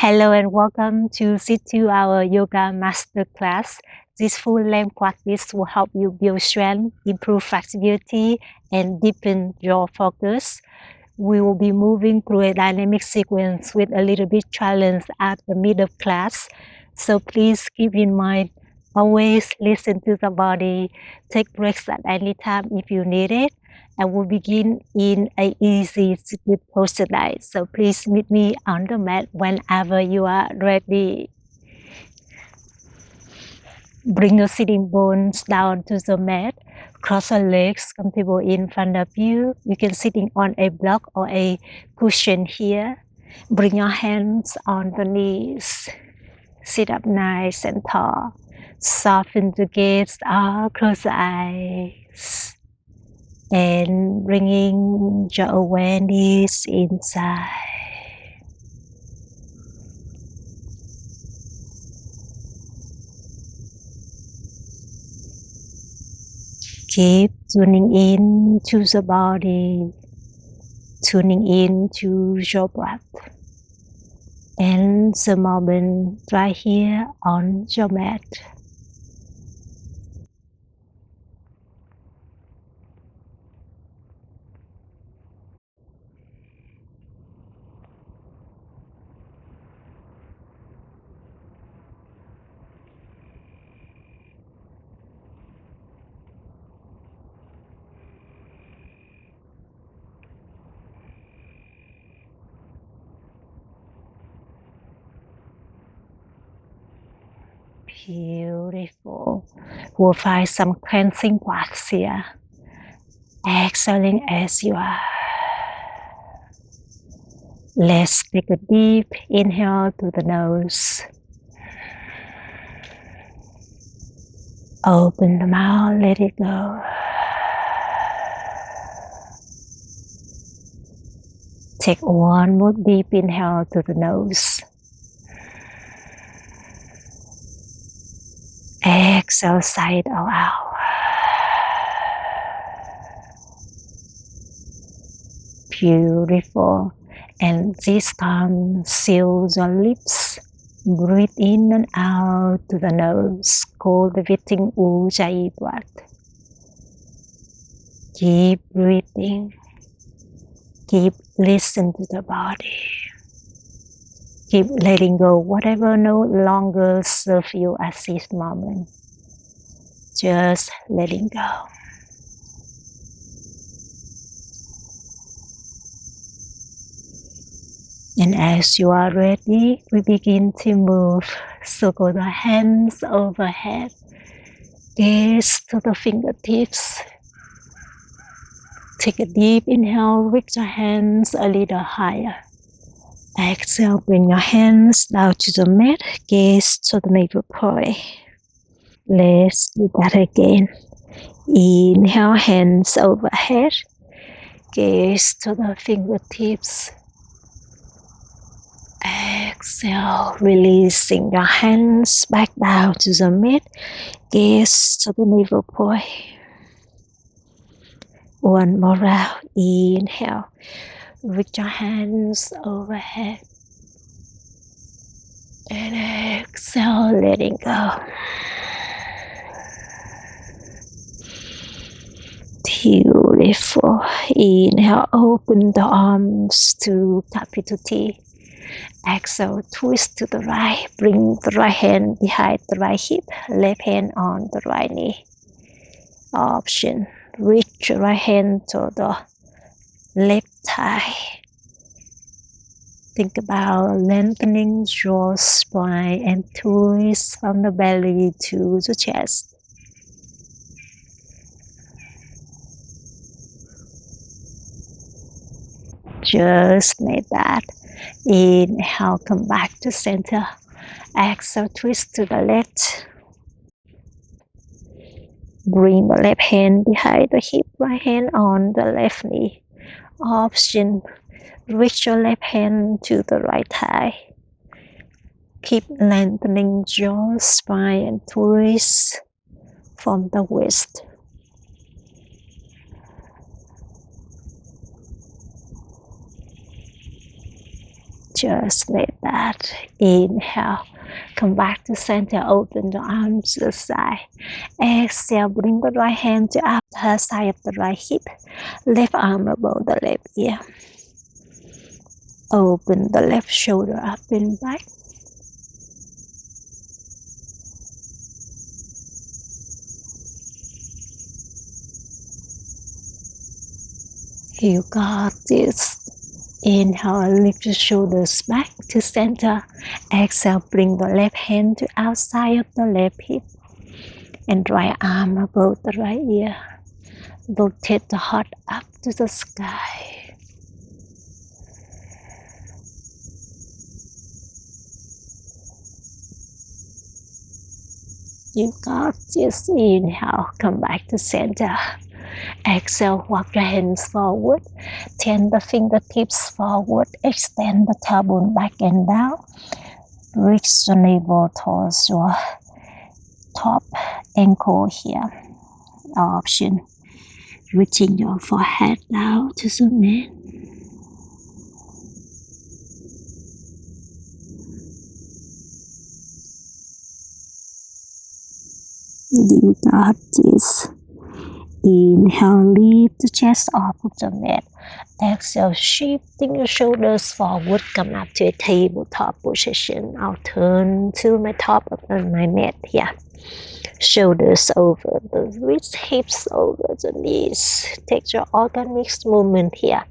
Hello and welcome to Sit to our yoga masterclass. This full-length practice will help you build strength, improve flexibility, and deepen your focus. We will be moving through a dynamic sequence with a little bit challenge at the middle of class. So please keep in mind, always listen to the body. Take breaks at any time if you need it. I will begin in an easy seated posture tonight. So please meet me on the mat whenever you are ready. Bring your sitting bones down to the mat. Cross your legs comfortable in front of you. You can sitting on a block or a cushion here. Bring your hands on the knees. Sit up nice and tall. Soften the gaze or close the eyes. And bringing your awareness inside. Keep tuning in to the body, tuning in to your breath, and the moment right here on your mat. Beautiful. We'll find some cleansing wax here. Exhaling as you are. Let's take a deep inhale through the nose. Open the mouth, let it go. Take one more deep inhale through the nose. Exhale, sigh it all out. Beautiful. And this time, seal your lips. Breathe in and out to the nose. Cultivating Ujjayi breath. Keep breathing. Keep listening to the body. Keep letting go whatever no longer serves you at this moment. Just letting go. And as you are ready, we begin to move. Circle the hands overhead. Gaze to the fingertips. Take a deep inhale, reach your hands a little higher. Exhale, bring your hands down to the mat. Gaze to the navel point. Let's do that again. Inhale, hands overhead. Gaze to the fingertips. Exhale, releasing your hands back down to the mat. Gaze to the navel point. One more round. Inhale. Reach your hands overhead. And exhale, letting go. Beautiful. Inhale, open the arms to capital T. Exhale, twist to the right. Bring the right hand behind the right hip. Left hand on the right knee. Option. Reach your right hand to the left thigh. Think about lengthening your spine and twist from the belly to the chest. Just like that. Inhale, come back to center. Exhale, twist to the left. Bring the left hand behind the hip, right hand on the left knee. Option, reach your left hand to the right thigh. Keep lengthening your spine and twist from the waist. Just like that. Inhale. Come back to center. Open the arms to the side. Exhale. Bring the right hand to outer side of the right hip. Left arm above the left ear. Open the left shoulder up and back. You got this. Inhale, lift the shoulders back to center. Exhale, bring the left hand to outside of the left hip. And right arm above the right ear. Rotate the heart up to the sky. You got this. Inhale, come back to center. Exhale, walk your hands forward. Turn the fingertips forward. Extend the tailbone back and down. Reach the navel towards your top ankle here. Option. Reaching your forehead down to the mat. You got this. Inhale, lift the chest off of the mat. Exhale, shifting your shoulders forward. Come up to a tabletop position. I'll turn to my top of my mat here. Shoulders over the wrists, hips over the knees. Take your organic movement here.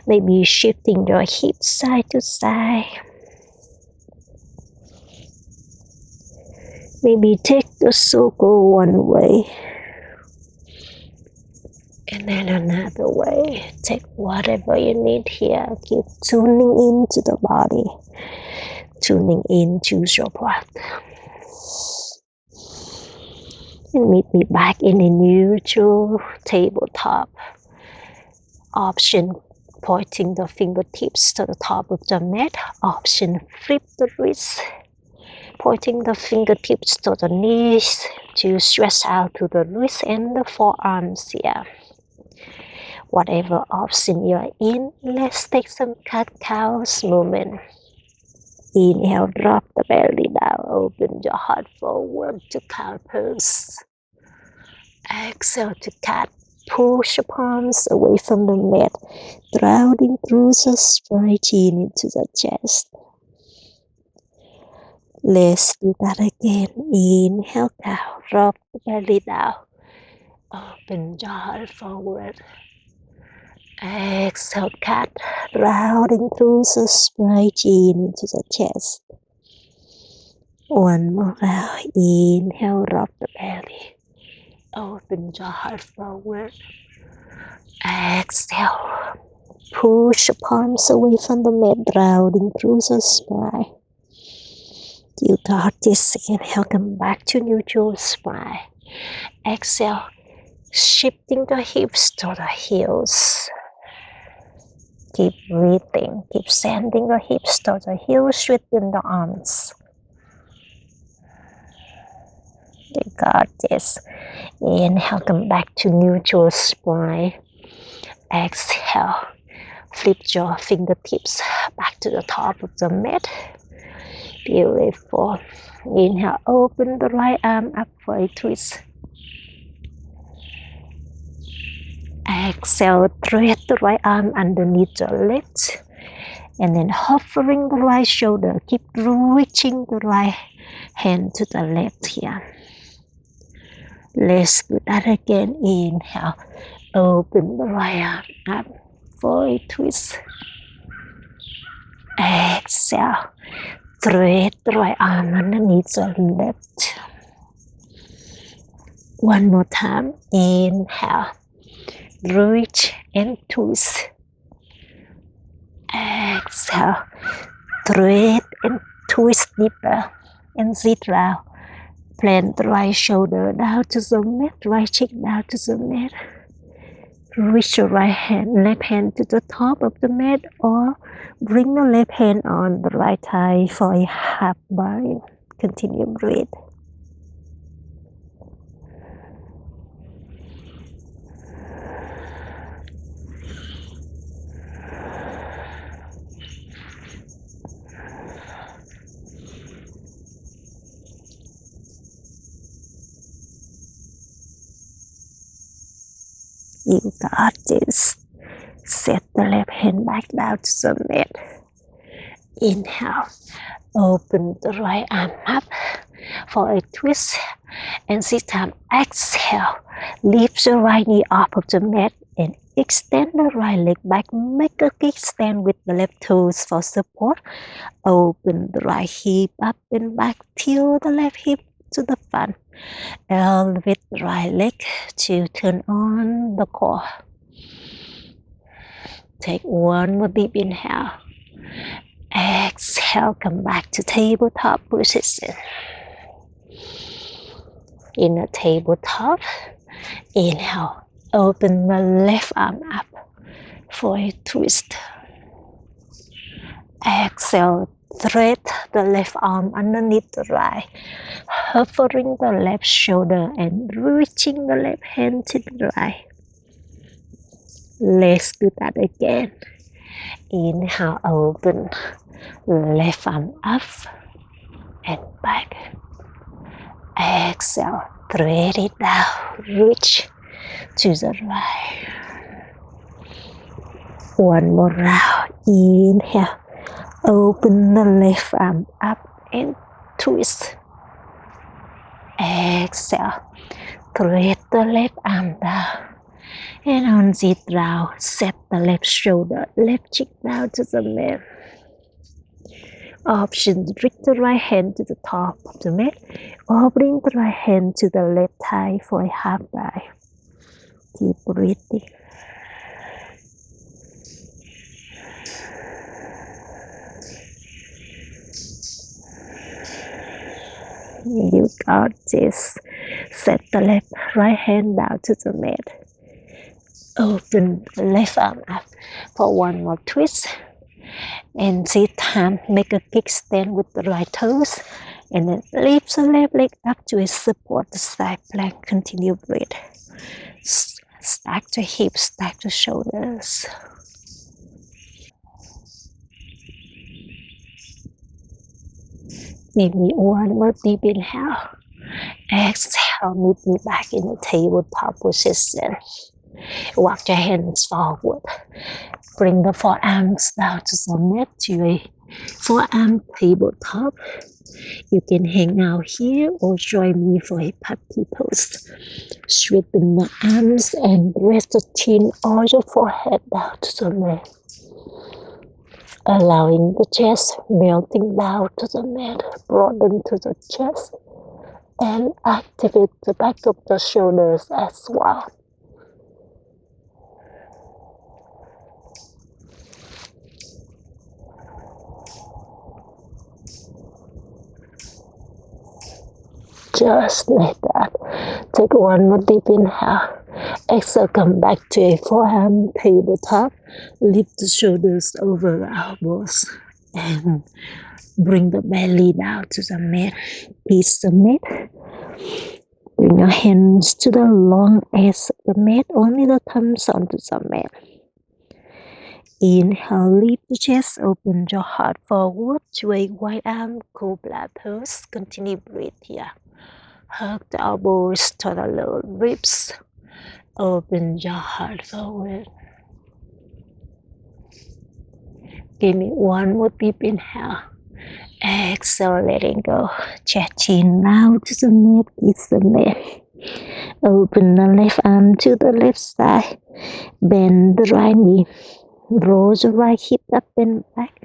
Maybe shifting your hips side to side. Maybe take the circle one way and then another way. Take whatever you need here. Keep tuning into the body, tuning into your breath. And meet me back in a neutral tabletop. Option, pointing the fingertips to the top of the mat. Option, flip the wrist. Pointing the fingertips to the knees to stretch out to the wrist and the forearms here. Whatever option you're in, let's take some cat-cows movement. Inhale, drop the belly down, open your heart forward to cow pose. Exhale to cat, push your palms away from the mat, drowning through the spine into the chest. Let's do that again. Inhale, cow, drop the belly down, open your heart forward. Exhale, cat, rounding through the spine into the chest. One more round. Inhale, drop the belly. Open your heart forward. Exhale. Push your palms away from the mat, rounding through the spine. You got this. Inhale, come back to neutral spine. Exhale, shifting the hips to the heels. Keep breathing. Keep sending the hips to the heels, straighten the arms. You got this. Inhale, come back to neutral spine. Exhale, flip your fingertips back to the top of the mat. Beautiful. Inhale, open the right arm up for a twist. Exhale, thread the right arm underneath the left. And then hovering the right shoulder. Keep reaching the right hand to the left here. Let's do that again. Inhale, open the right arm up for a twist. Exhale, thread the right arm underneath the left. One more time. Inhale, reach and twist. Exhale, thread and twist deeper and sit round. Plant the right shoulder down to the mat, right cheek down to the mat. Reach your left hand to the top of the mat, or bring the left hand on the right thigh for a half bind. Continue breathe. You got this. Set the left hand back down to the mat. Inhale. Open the right arm up for a twist. And this time, exhale. Lift the right knee off of the mat and extend the right leg back. Make a kickstand with the left toes for support. Open the right hip up and back. Tilt the left hip to the front. Elevate the right leg to turn on the core. Take one more deep inhale. Exhale, come back to tabletop position. In a tabletop, inhale, open the left arm up for a twist. Exhale, thread the left arm underneath the right, hovering the left shoulder and reaching the left hand to the right. Let's do that again. Inhale, open left arm up and back. Exhale, thread it down, reach to the right. One more round. Inhale, open the left arm up and twist. Exhale, thread the left arm down. And on this round, set the left shoulder, left cheek down to the mat. Option, bring the right hand to the top of the mat or bring the right hand to the left thigh for a half dive. Keep breathing. You got this. Set the right hand down to the mat. Open the left arm up for one more twist. And this time, make a kickstand with the right toes. And then lift the left leg up to support the side plank. Continue breathe. Stack the hips, stack the shoulders. Maybe one more deep inhale. Exhale, meet me back in the tabletop position. Walk your hands forward. Bring the forearms down to the mat to a forearm tabletop. You can hang out here or join me for a puppy pose. Straighten the arms and rest the chin or your forehead down to the mat. Allowing the chest melting down to the mat, broaden to the chest, and activate the back of the shoulders as well. Just like that. Take one more deep inhale. Exhale, come back to a forearm tabletop. Lift the shoulders over the elbows and bring the belly down to the mat. Kiss the mat. Bring your hands to the long edge of the mat. Only the thumbs onto the mat. Inhale, lift the chest, open your heart forward to a wide arm cobra pose. Continue breathe here. Hug the elbows to the lower ribs. Open your heart forward. Give me one more deep inhale. Exhale, letting go. Chin now to the mat, kiss the mat. Open the left arm to the left side. Bend the right knee. Roll the right hip up and back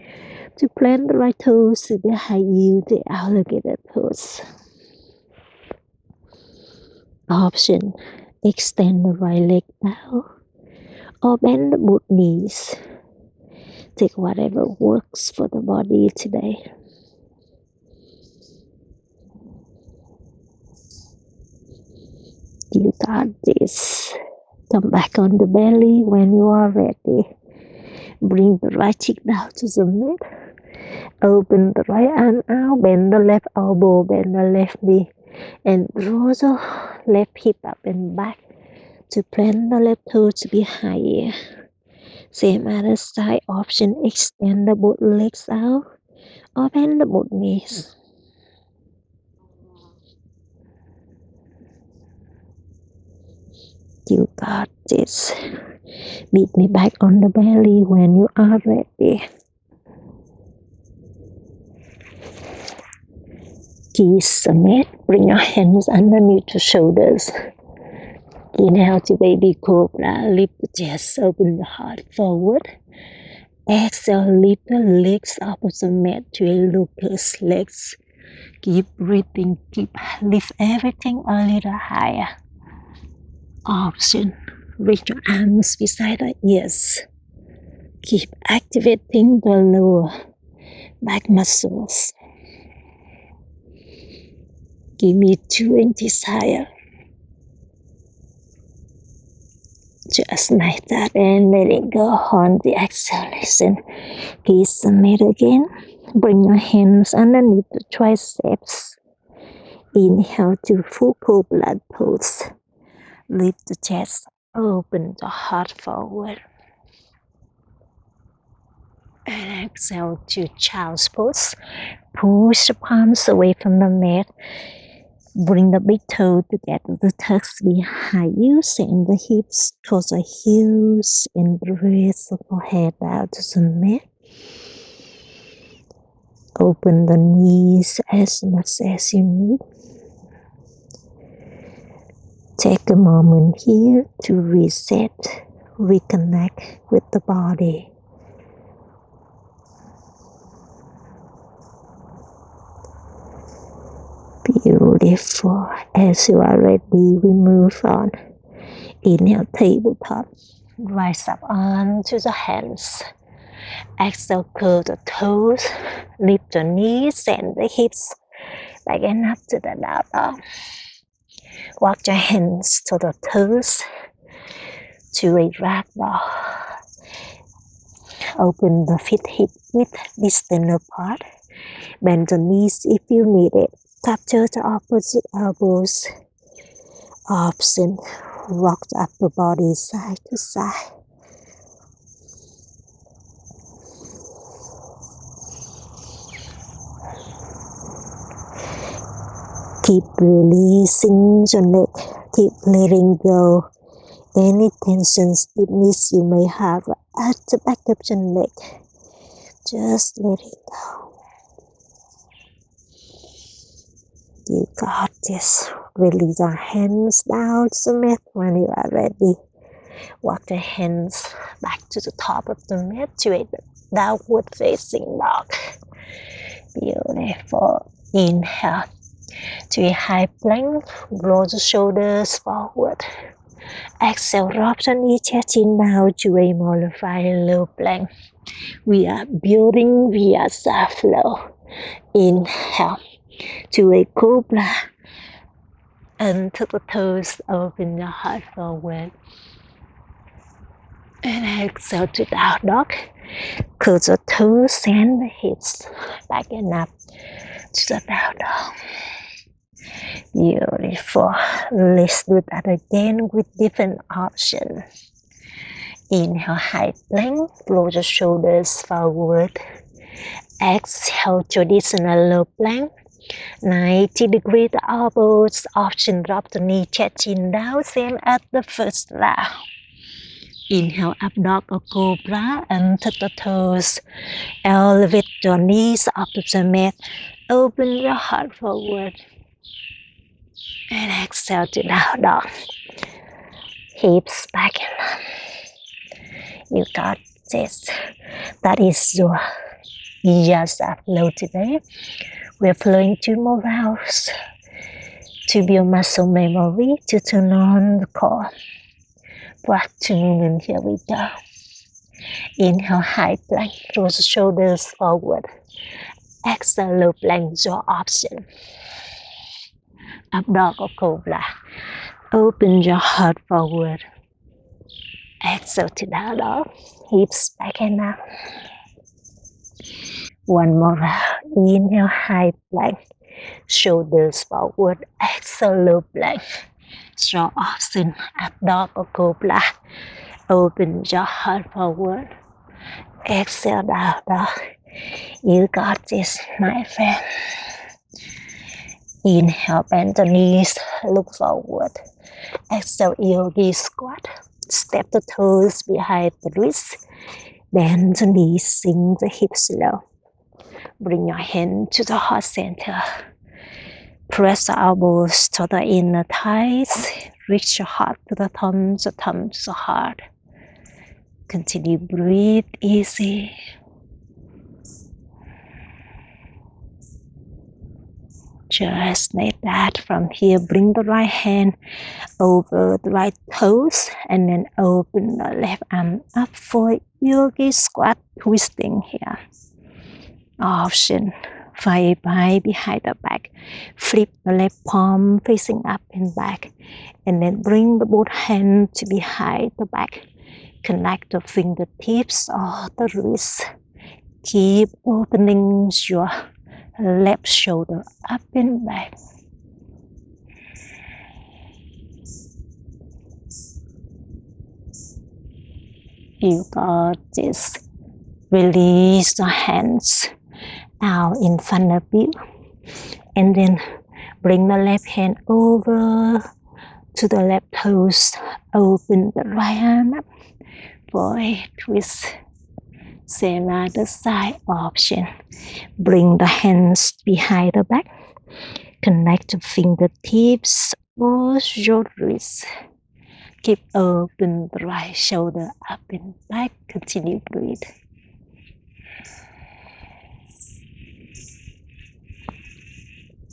to plant the right toes behind you, the alligator pose. Option, extend the right leg out or bend the both knees. Take whatever works for the body today. You got this. Come back on the belly when you are ready. Bring the right cheek down to the mat. Open the right arm out, bend the left elbow, bend the left knee, and draw the left hip up and back to plant the left toes behind you. Same other side. Option, extend the both legs out or bend the both knees. You got this. Beat me back on the belly when you are ready. Knees submit. Bring your hands underneath the shoulders. Inhale to baby cobra. Lift the chest, open the heart forward. Exhale, lift the legs up of the mat to a locust legs. Keep breathing, lift everything a little higher. Option. Reach your arms beside the ears. Keep activating the lower back muscles. Give me 20 higher. Just like that, and let it go on the exhalation. Please submit again. Bring your hands underneath the triceps. Inhale to full cobra pose. Lift the chest, open the heart forward. And exhale to child's pose. Push the palms away from the mat. Bring the big toe together, the tucks behind you, send the hips towards the heels, and raise the forehead out to the mat. Open the knees as much as you need. Take a moment here to reset, reconnect with the body. Beautiful. As you are ready, we move on. Inhale, tabletop. Rise up onto the hands. Exhale, curl the toes. Lift the knees and the hips back and up to the down dog. Walk your hands to the toes to a rag doll. Open the feet hip width distance apart. Bend the knees if you need it. Capture the opposite elbows. Option. Rock the upper body side to side. Keep releasing your neck. Keep letting go any tension, stiffness you may have at the back of your neck. Just let it go. You got this. Release your hands down to the mat when you are ready. Walk the hands back to the top of the mat to a downward facing dog. Beautiful. Inhale to a high plank. Roll the shoulders forward. Exhale, drop the knee, chest chin down to a modified low plank. We are building via soft flow. Inhale to a cobra. And to the toes, open your heart forward. And exhale to down dog. Curl the toes and the hips back and up to the down dog. Beautiful. Let's do that again with different options. Inhale, high plank. Roll the shoulders forward. Exhale, traditional low plank. 90 degrees the elbows. Option drop the knee, chest chin down, same as the first round. Inhale, up dog or cobra, and tuck the toes. Elevate your knees up to the mat. Open your heart forward. And exhale to down dog. Hips back and up. You got this. That is your yourself flow today. We're flowing 2 more rounds to build muscle memory, to turn on the core. Back to movement. Here we go. Inhale, high plank. Roll the shoulders forward. Exhale, low plank, your option. Up dog or cobra. Open your heart forward. Exhale to down dog. Hips back and up. One more round. Inhale, high plank. Shoulders forward. Exhale, low plank. Your option. Up dog or cobra. Open your heart forward. Exhale, down dog. You got this, my friend. Inhale, bend the knees, look forward. Exhale, yogi squat. Step the toes behind the wrist. Bend the knees, sink the hips low. Bring your hand to the heart center. Press the elbows to the inner thighs. Reach your heart to the thumb to the heart. Continue, breathe easy. Just like that. From here, bring the right hand over the right toes and then open the left arm up for yogi squat, twisting here. Option 5 by behind the back. Flip the left palm facing up and back, and then bring the both hands to behind the back. Connect the fingertips or the wrists. Keep opening your left shoulder up and back. You got this. Release the hands out in front of you, and then bring the left hand over to the left toes. Open the right arm up for a twist. Same other side option. Bring the hands behind the back. Connect the fingertips or your wrists. Keep open the right shoulder up and back. Continue breathe.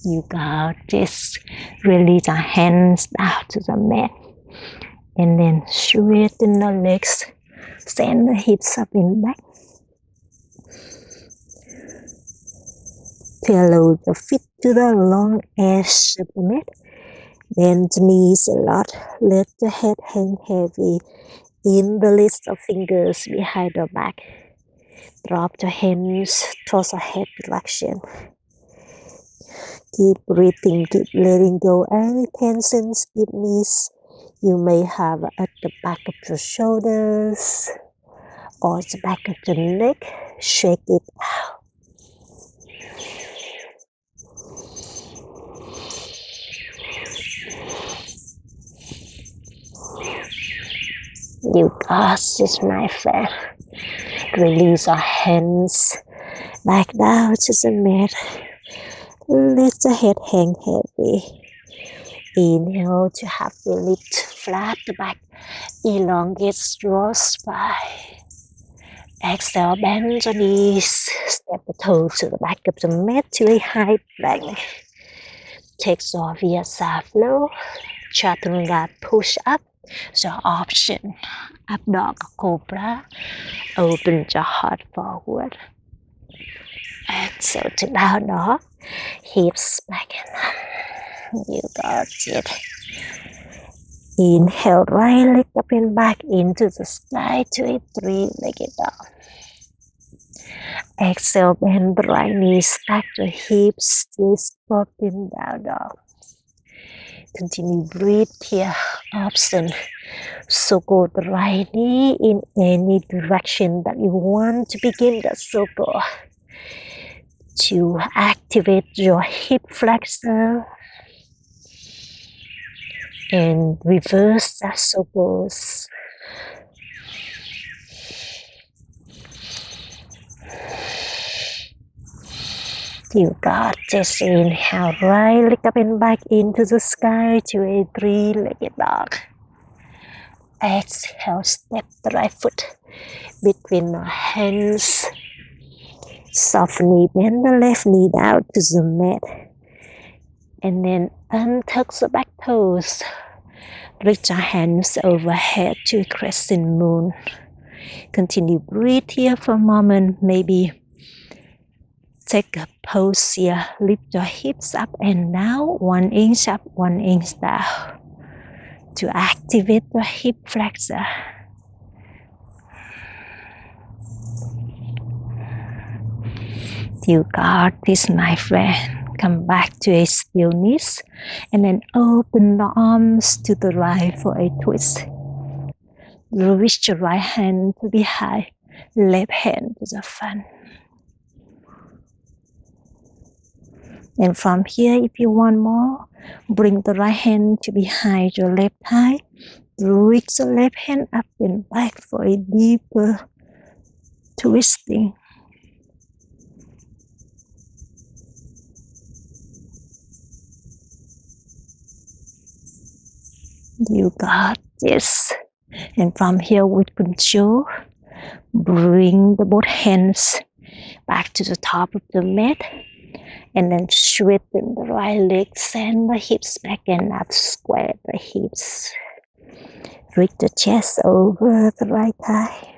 You got this. Release the hands down to the mat. And then straighten the legs. Send the hips up and back. Pillow the feet to the long edge of the mat. Bend the knees a lot. Let the head hang heavy in the list of fingers behind the back. Drop the hands towards the head direction. Keep breathing, keep letting go any tension, stiffness you may have at the back of your shoulders or the back of the neck. Shake it out. You got this, my friend. Release our hands back down to the mat. Let the head hang heavy. Inhale to half the lift, flat the back, elongate your spine. Exhale, bend the knees, step the toes to the back of the mat to a high plank. Take your Vyasa flow, Chaturanga push up. So option, up dog cobra, open your heart forward. Exhale to down dog, hips back and up. You got it. Inhale, right leg up and back into the sky to a three-legged dog. Exhale, bend the right knee, stack the hips, twist up and down dog. Continue breathe here. Option. Circle the right knee in any direction that you want to begin the circle. To activate your hip flexor and reverse the circles. You got this. Inhale, right leg up and back into the sky to a three-legged dog. Exhale, step the right foot between the hands. Softly bend the left knee down to the mat. And then untuck the back toes. Reach your hands overhead to a crescent moon. Continue breathe here for a moment. Maybe take a pose here. Lift your hips up and down. 1 inch up, 1 inch down. To activate the hip flexor. You got this, my friend. Come back to a stillness and then open the arms to the right for a twist. Reach your right hand to behind, left hand to the front. And from here, if you want more, bring the right hand to behind your left thigh. Reach the left hand up and back for a deeper twisting. You got this. And from here with control, bring the both hands back to the top of the mat. And then straighten the right leg, send the hips back and up, square the hips. Reach the chest over the right thigh.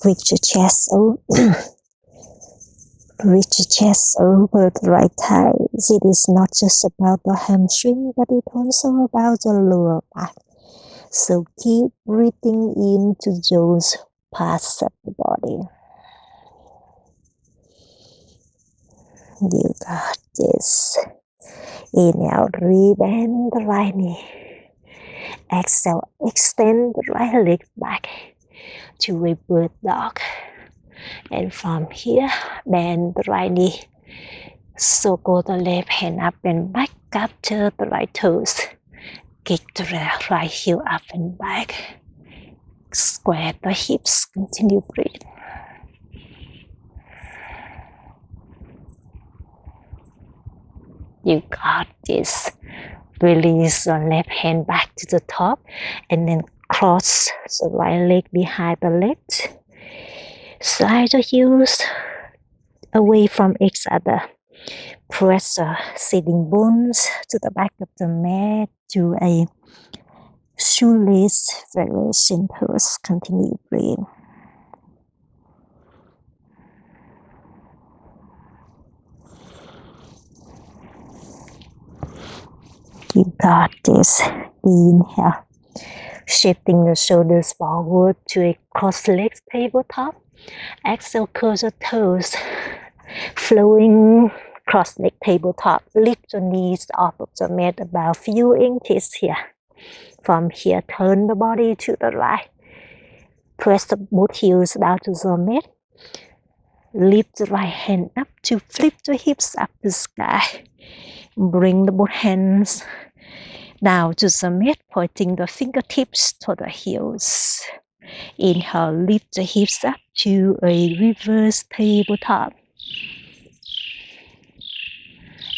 Reach the chest over. Reach the chest over the right thigh. It is not just about the hamstring, but it's also about the lower back. So keep breathing into those parts of the body. You got this. Inhale, rebend the right knee. Exhale, extend the right leg back to a bird dog. And from here, bend the right knee. Circle the left hand up and back, capture the right toes. Kick the right heel up and back. Square the hips, continue breathe. You got this. Release the left hand back to the top and then cross the right leg behind the left. Slide the heels away from each other. Press the sitting bones to the back of the mat to a shoelace variation pose. Continue breathe. You got this. Inhale. Shifting the shoulders forward to a cross-legged tabletop. Exhale, curl the toes. Flowing cross-legged tabletop. Lift the knees off of the mat about a few inches here. From here, turn the body to the right. Press the both heels down to the mat. Lift the right hand up to flip the hips up to the sky. Bring the both hands down to the mat, pointing the fingertips to the heels. Inhale, lift the hips up to a reverse tabletop.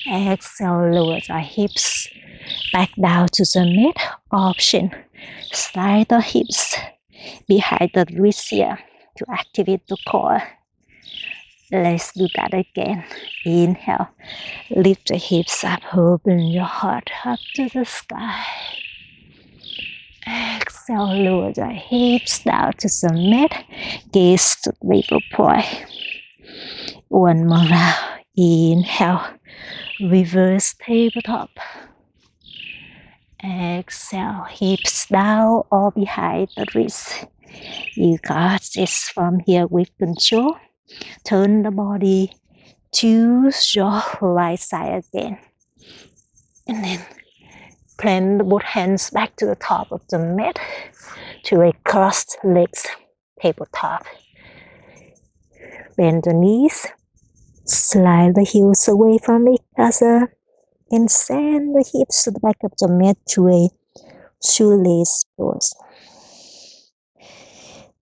Exhale, lower the hips back down to the mat. Option, slide the hips behind the wrist here to activate the core. Let's do that again. Inhale, lift the hips up, open your heart up to the sky. Exhale, lower the hips down to the mat. Gaze to the middle point. One more round. Inhale, reverse tabletop. Exhale, hips down or behind the wrist. You got this. From here with control. Turn the body to your right side again. And then plant both hands back to the top of the mat to a crossed legs tabletop. Bend the knees. Slide the heels away from each other. And send the hips to the back of the mat to a shoelace pose.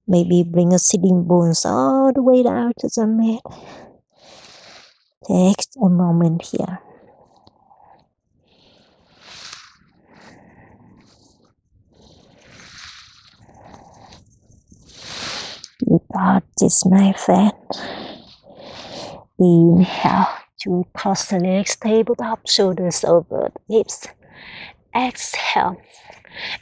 Maybe bring a sitting bones all the way down to the mat. Take a moment here. You got this, my friend. Inhale to cross the legs, tabletop, shoulders over the hips. Exhale.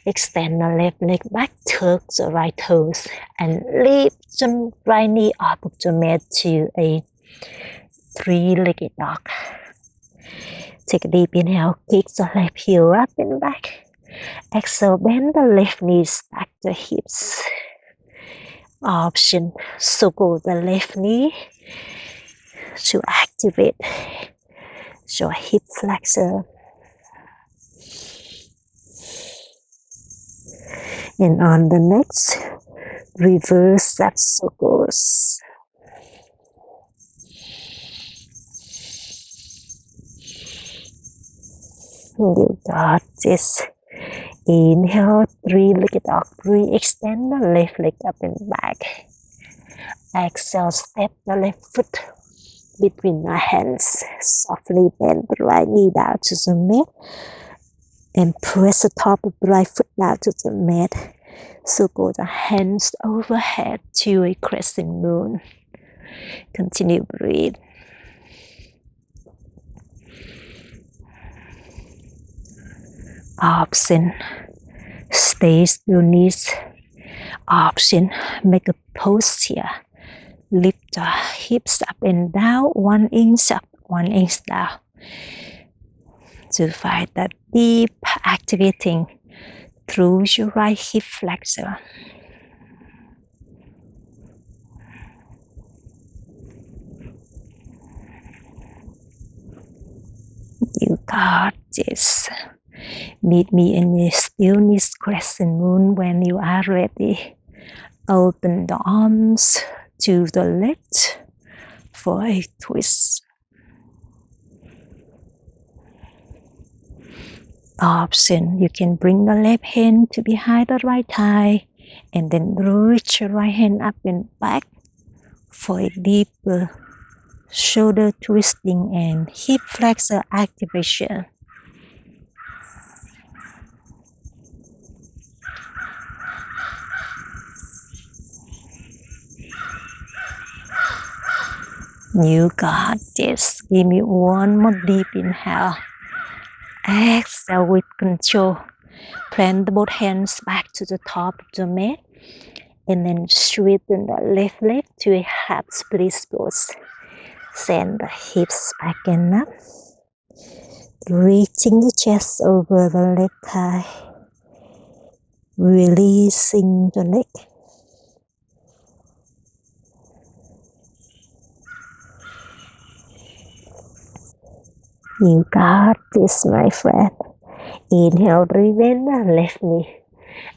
Extend the left leg back, tuck the right toes, and lift the right knee off of the mat to a three-legged dog. Take a deep inhale, kick the left heel up and back. Exhale, bend the left knee, stack the hips. Option, circle the left knee to activate your hip flexor. And on the next, reverse that circles. You got this. Inhale, three-legged dog. Breathe, extend the left leg up and back. Exhale, step the left foot between your hands. Softly bend the right knee down to the mat. And press the top of the right foot down to the mat. Circle the hands overhead to a crescent moon. Continue breathe. Option. Stay still knees. Option. Make a pose here. Lift the hips up and down, 1 inch up, 1 inch down. To find that deep activating through your right hip flexor. You got this. Meet me in a stillness crescent moon when you are ready. Open the arms to the left for a twist. Option, you can bring the left hand to behind the right thigh and then reach your right hand up and back for a deeper shoulder twisting and hip flexor activation. You got this. Give me one more deep inhale. Exhale with control. Plant both hands back to the top of the mat. And then straighten the left leg to a half split pose. Send the hips back and up. Reaching the chest over the left thigh. Releasing the neck. You got this, my friend. Inhale, bend the left knee.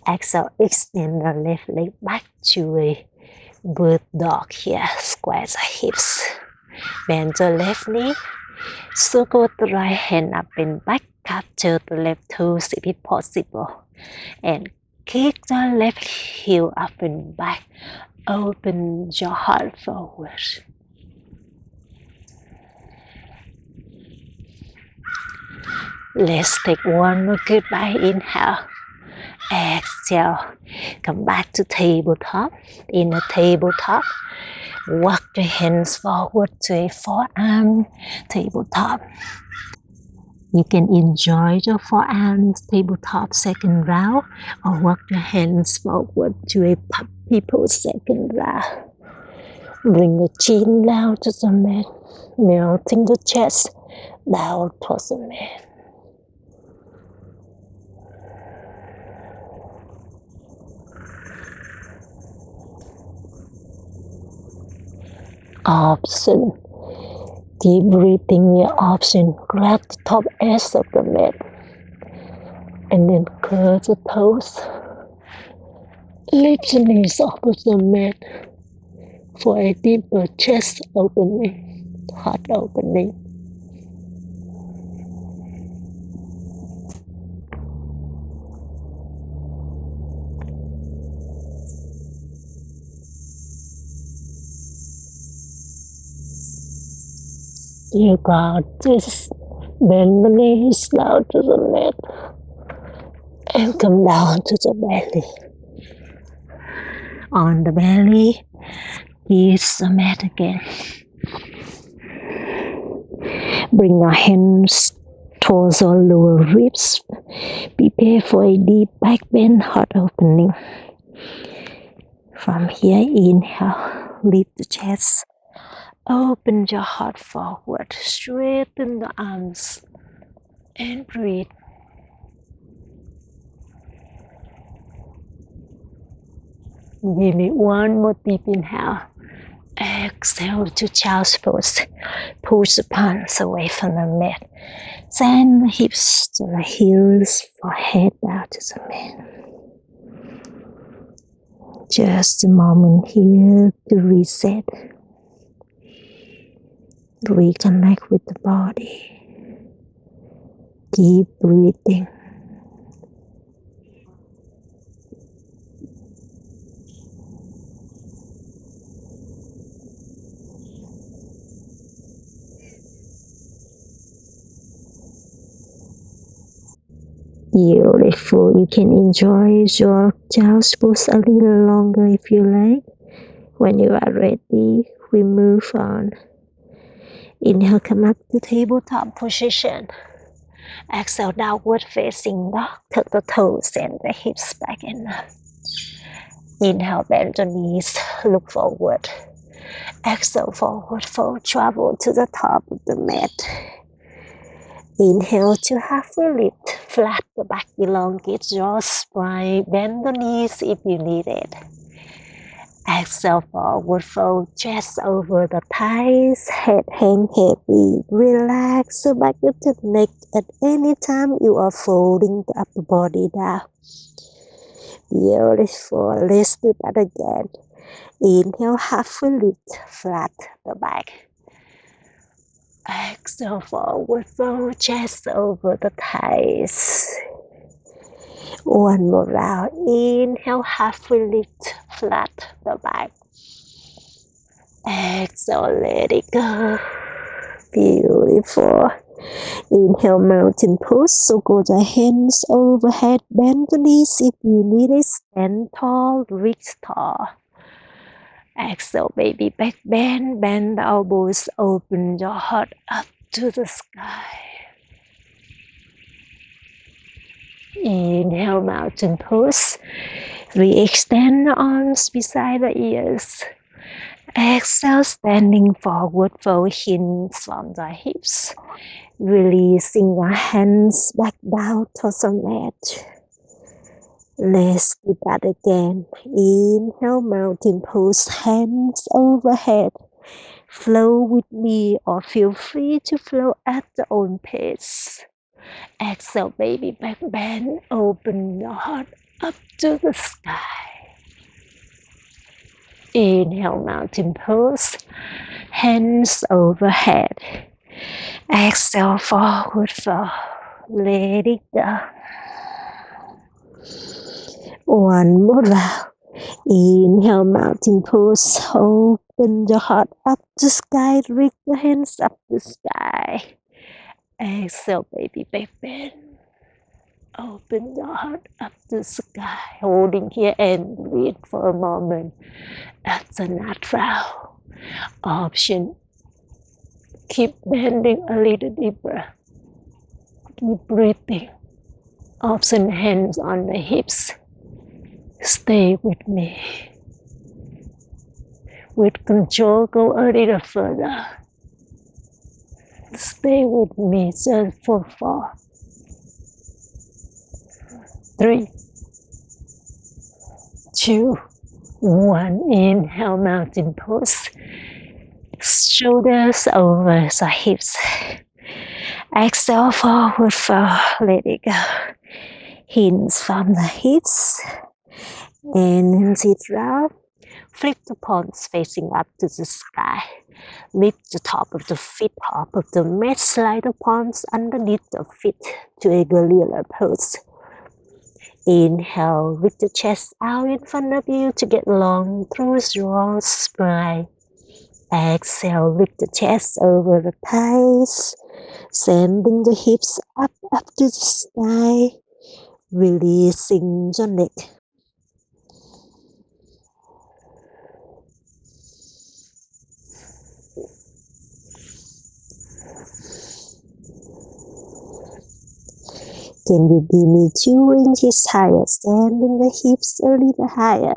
Exhale, extend the left leg back to a bird dog here. Square the hips. Bend the left knee. Circle the right hand up and back. Capture the left toes if it's possible. And kick the left heel up and back. Open your heart forward. Let's take one more goodbye inhale. Exhale. Come back to tabletop. In a tabletop, walk your hands forward to a forearm tabletop. You can enjoy the forearm tabletop second round or walk your hands forward to a puppy pose second round. Bring the chin down to the mat, melting the chest down towards the mat. Option. Keep breathing your option. Grab the top edge of the mat. And then curl the toes. Lift the knees off of the mat for a deeper chest opening, heart opening. You got this. Bend the knees down to the mat and come down to the belly. On the belly, kiss the mat again. Bring your hands towards your lower ribs. Prepare for a deep back bend, heart opening. From here, inhale, lift the chest. Open your heart forward, straighten the arms, and breathe. Give me one more deep inhale. Exhale to child's pose. Push the palms away from the mat. Send the hips to the heels, forehead down to the mat. Just a moment here to reset, reconnect with the body. Keep breathing. Beautiful. You can enjoy your child's pose a little longer if you like. When you are ready, we move on. Inhale, come up to tabletop position. Exhale, downward facing dog. Tuck the toes and the hips back and up. Inhale, bend the knees, look forward. Exhale, forward fold, travel to the top of the mat. Inhale to halfway lift, flat the back, elongate your spine, bend the knees if you need it. Exhale, forward fold, chest over the thighs, head hang heavy, relax the back of the neck at any time you are folding the upper body down. Beautiful, let's do that again. Inhale, halfway lift, flat the back. Exhale, forward fold, chest over the thighs. One more round. Inhale, halfway lift, flat the back. Exhale, let it go. Beautiful. Inhale, mountain pose. So go the hands overhead, bend the knees if you need it. Stand tall, reach tall. Exhale, baby back bend, bend the elbows, open your heart up to the sky. Inhale, mountain pose. Re-extend the arms beside the ears. Exhale, standing forward, fold hands from the hips. Releasing the hands back down towards the mat. Let's do that again. Inhale, mountain pose, hands overhead. Flow with me or feel free to flow at your own pace. Exhale, baby back bend, open your heart up to the sky. Inhale, mountain pose, hands overhead. Exhale, forward fold, let it go. One more round. Inhale, mountain pose, open your heart up to sky, reach the hands up to sky. Exhale, baby back bend. Open your heart up to sky, holding here and breathe for a moment. That's a natural option. Keep bending a little deeper. Keep breathing. Option hands on the hips. Stay with me. With control, go a little further. Stay with me just for 4, 3, 2, 1. Inhale, mountain pose. Shoulders over the hips. Exhale, forward fold. Let it go. Hands from the hips. And sit round. Flip the palms facing up to the sky. Lift the top of the feet off of the mat. Slide the palms underneath the feet to a gorilla pose. Inhale, reach the chest out in front of you to get long through your spine. Exhale, lift the chest over the thighs, sending the hips up to the sky, releasing your neck. Can you give me 2 inches higher, sending the hips a little higher?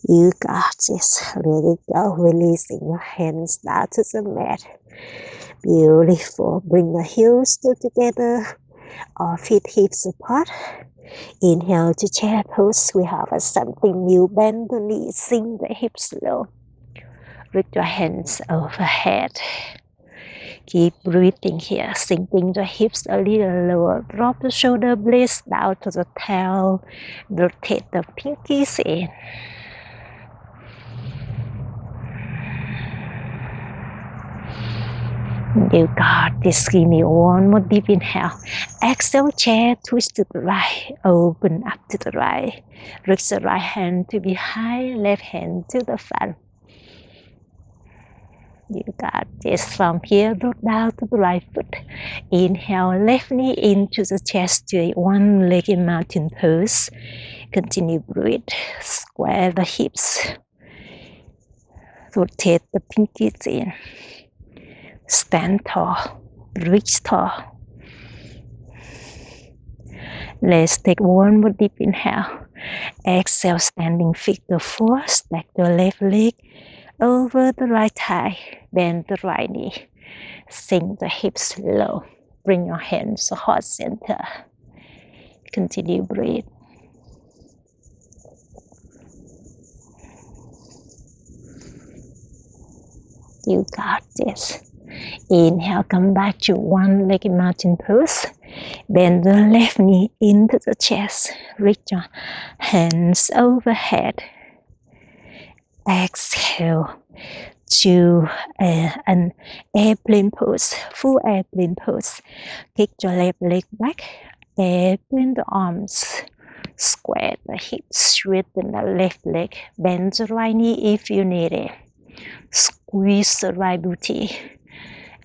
You got this. Let it go, releasing your hands down to the mat. Beautiful. Bring the heels together or feet hips apart. Inhale to chair pose. We have something new. Bend the knees, sink the hips low. Lift your hands overhead. Keep breathing here, sinking the hips a little lower. Drop the shoulder blades down to the tail. Rotate the pinkies in. You got this. Give me one more deep inhale. Exhale, chair, twist to the right. Open up to the right. Reach the right hand to behind, left hand to the front. You got this. From here, root down to the right foot. Inhale, left knee into the chest to a one-legged mountain pose. Continue breathe. Square the hips. Rotate the pinkies in. Stand tall. Reach tall. Let's take one more deep inhale. Exhale, standing figure 4. Stack the left leg over the right thigh. Bend the right knee. Sink the hips low. Bring your hands to heart center. Continue breathe. You got this. Inhale, come back to one-legged mountain pose. Bend the left knee into the chest. Reach your hands overhead. Exhale to an airplane pose, full airplane pose. Kick your left leg back. Airplane the arms. Square the hips. Straighten the left leg. Bend the right knee if you need it. Squeeze the right booty.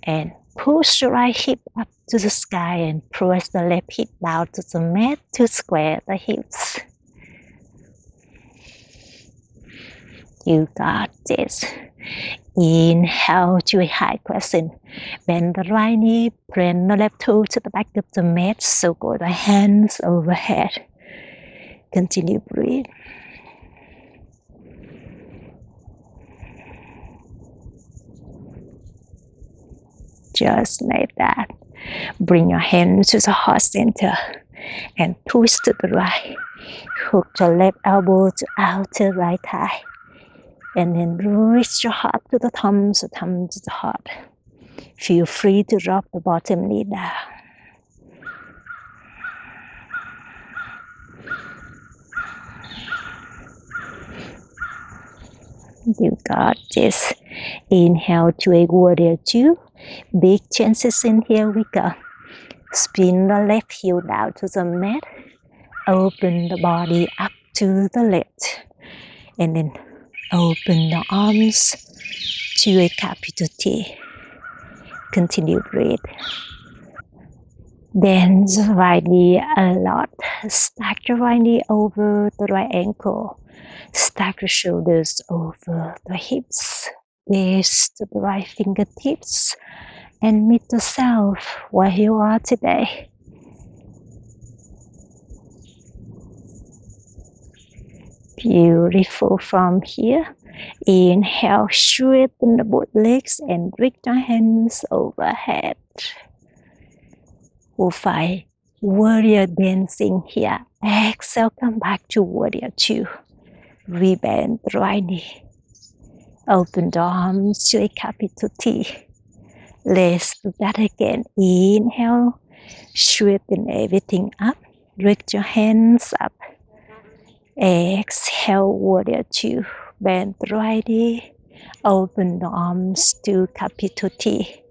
And push the right hip up to the sky and press the left hip down to the mat to square the hips. You got this. Inhale to a high crescent. Bend the right knee, plant the left toe to the back of the mat, circle the hands overhead. Continue breathe. Just like that. Bring your hands to the heart center and twist to the right. Hook the left elbow to outer right thigh. And then reach your heart to the thumbs, the thumb to the heart. Feel free to drop the bottom knee down. You got this. Inhale to a warrior 2. Big chances in here we go. Spin the left heel down to the mat. Open the body up to the left. And then open the arms to a capital T. Continue breathe. Bend the right knee a lot. Stack the right knee over the right ankle. Stack the shoulders over the hips. Gaze to the right fingertips. And meet yourself where you are today. Beautiful. From here. Inhale, straighten the both legs and reach your hands overhead. We'll find warrior dancing here. Exhale, come back to warrior 2. Rebend the right knee. Open the arms to a capital T. Let's do that again. Inhale, straighten everything up. Reach your hands up. Exhale, warrior 2. Bend the right knee. Open the arms to capital T.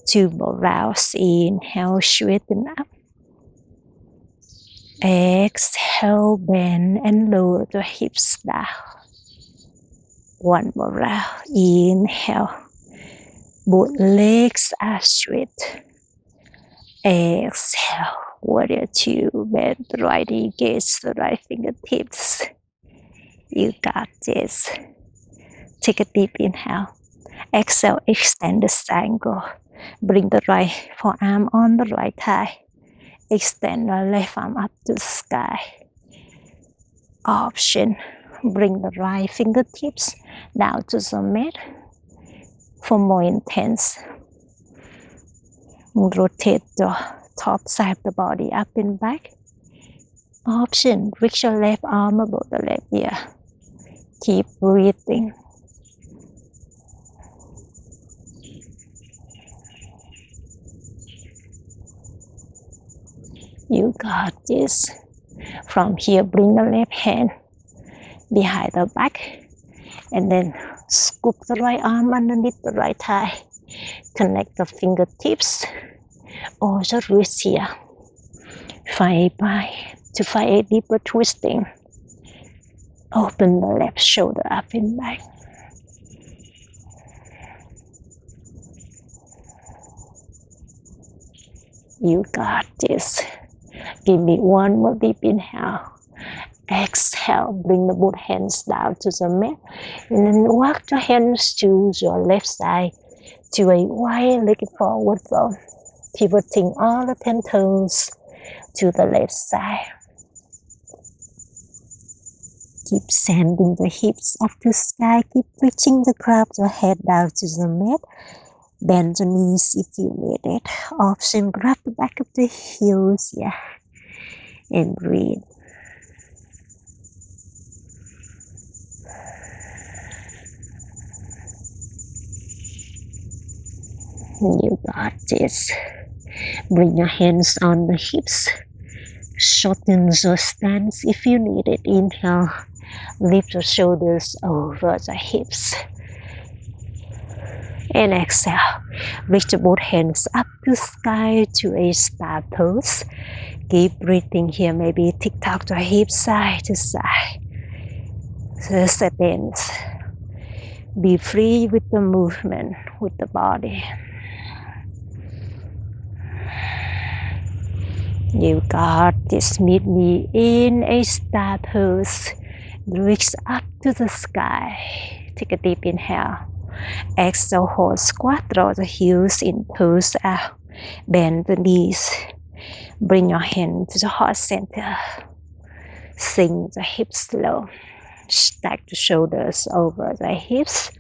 2 more rounds. Inhale, straighten up. Exhale, bend and lower the hips down. 1 more round. Inhale. Both legs are straight. Exhale. Warrior 2. Bend the right knee, gaze the right fingertips. You got this. Take a deep inhale. Exhale, extend the triangle. Bring the right forearm on the right thigh. Extend the left arm up to the sky. Option. Bring the right fingertips down to the mat for more intense. Rotate the top side of the body up and back. Option. Reach your left arm above the left ear. Keep breathing. You got this. From here, bring the left hand behind the back and then scoop the right arm underneath the right thigh. Connect the fingertips or the wrist here. Find a deeper twisting. Open the left shoulder up and back. You got this. Give me one more deep inhale. Exhale, bring the both hands down to the mat. And then walk the hands to your left side to a wide-legged forward fold. Pivoting all the 10 toes to the left side. Keep sending the hips up to sky. Keep reaching the crown of the head down to the mat. Bend the knees if you need it. Option, grab the back of the heels, yeah. And breathe. You got this. Bring your hands on the hips. Shorten your stance if you need it. Inhale. Lift your shoulders over the hips. And exhale. Reach both hands up to sky to a star pose. Keep breathing here. Maybe tick-tock the hips side to side. The settings. Be free with the movement, with the body. You got this. Meet me in a star pose. Reach up to the sky. Take a deep inhale. Exhale, hold squat, draw the heels in, toes out. Bend the knees. Bring your hand to the heart center. Sink the hips low. Stack the shoulders over the hips.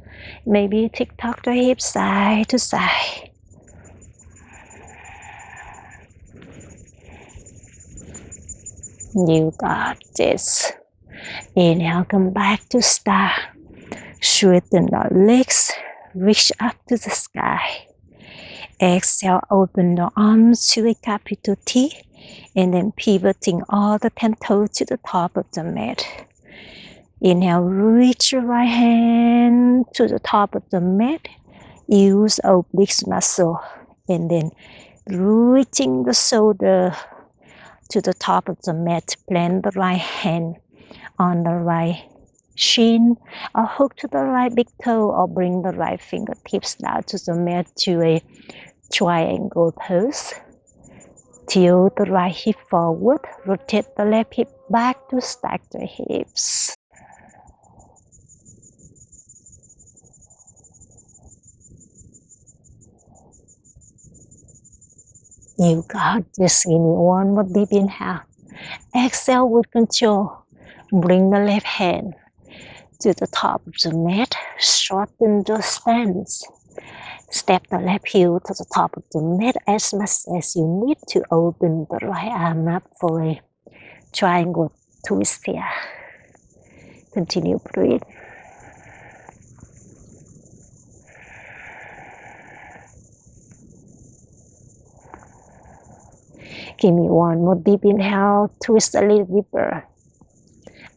Maybe tick-tock the hips side to side. You got this. Inhale, come back to star. Straighten the legs. Reach up to the sky. Exhale, open the arms to a capital T. And then pivoting all the 10 toes to the top of the mat. Inhale, reach your right hand to the top of the mat. Use oblique muscle. And then reaching the shoulder to the top of the mat. Plant the right hand on the right shin, or hook to the right big toe, or bring the right fingertips down to the mat to a triangle pose. Tilt the right hip forward. Rotate the left hip back to stack the hips. You got this. In one more deep inhale. Exhale with control. Bring the left hand to the top of the mat. Shorten the stance. Step the left heel to the top of the mat as much as you need to open the right arm up for a triangle twist here. Continue breathe. Give me one more deep inhale. Twist a little deeper.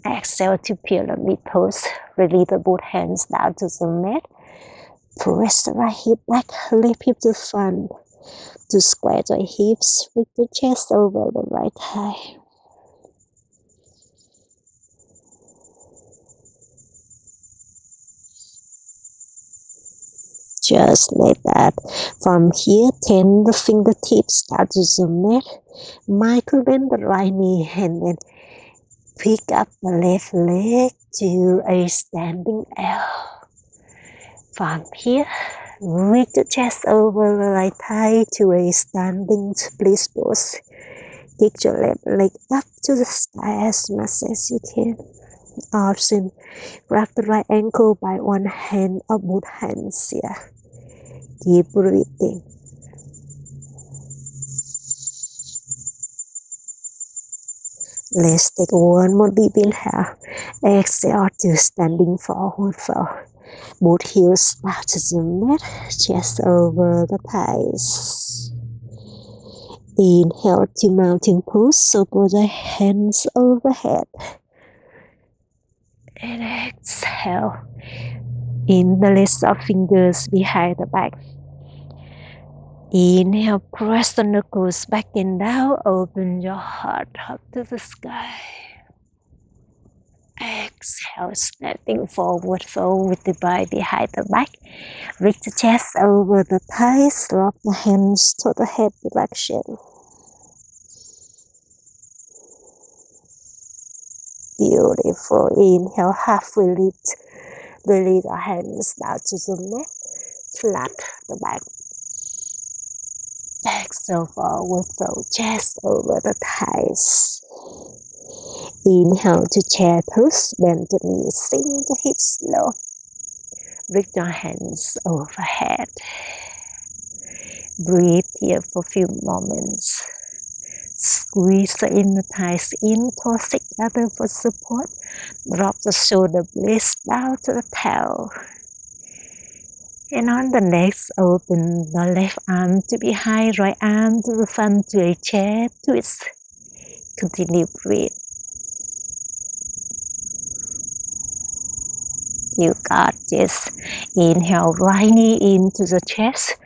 Exhale to pyramid pose. Release the both hands down to the mat. Press the right hip back. Left hip to front. To square the hips with the chest over the right thigh. Just like that. From here, turn the fingertips down to the mat. Micro bend the right knee and then pick up the left leg to a standing L. From here, reach the chest over the right thigh to a standing split pose. Kick your left leg up to the sky as much as you can. Option, grab the right ankle by one hand or both hands here. Keep breathing. Let's take one more deep inhale. Exhale to standing forward fold. Both heels down to the mat, chest over the thighs. Inhale to mountain pose, circle the hands overhead. And exhale. Interlace of fingers behind the back. Inhale, press the knuckles back and down. Open your heart up to the sky. Exhale, stepping forward, fold with the body behind the back. Reach the chest over the thighs. Drop the hands to the head direction. Beautiful. Inhale, halfway lift. Release the hands down to the mat. Flat the back. Exhale, forward fold, chest over the thighs. Inhale to chair pose, bend the knees, sink the hips low. Reach your hands overhead. Breathe here for a few moments. Squeeze the inner thighs in towards each other for support. Drop the shoulder blades down to the tail. And on the next, open the left arm to behind, right arm to the front to a chair twist. Continue breathe. You got this. Inhale, right knee into the chest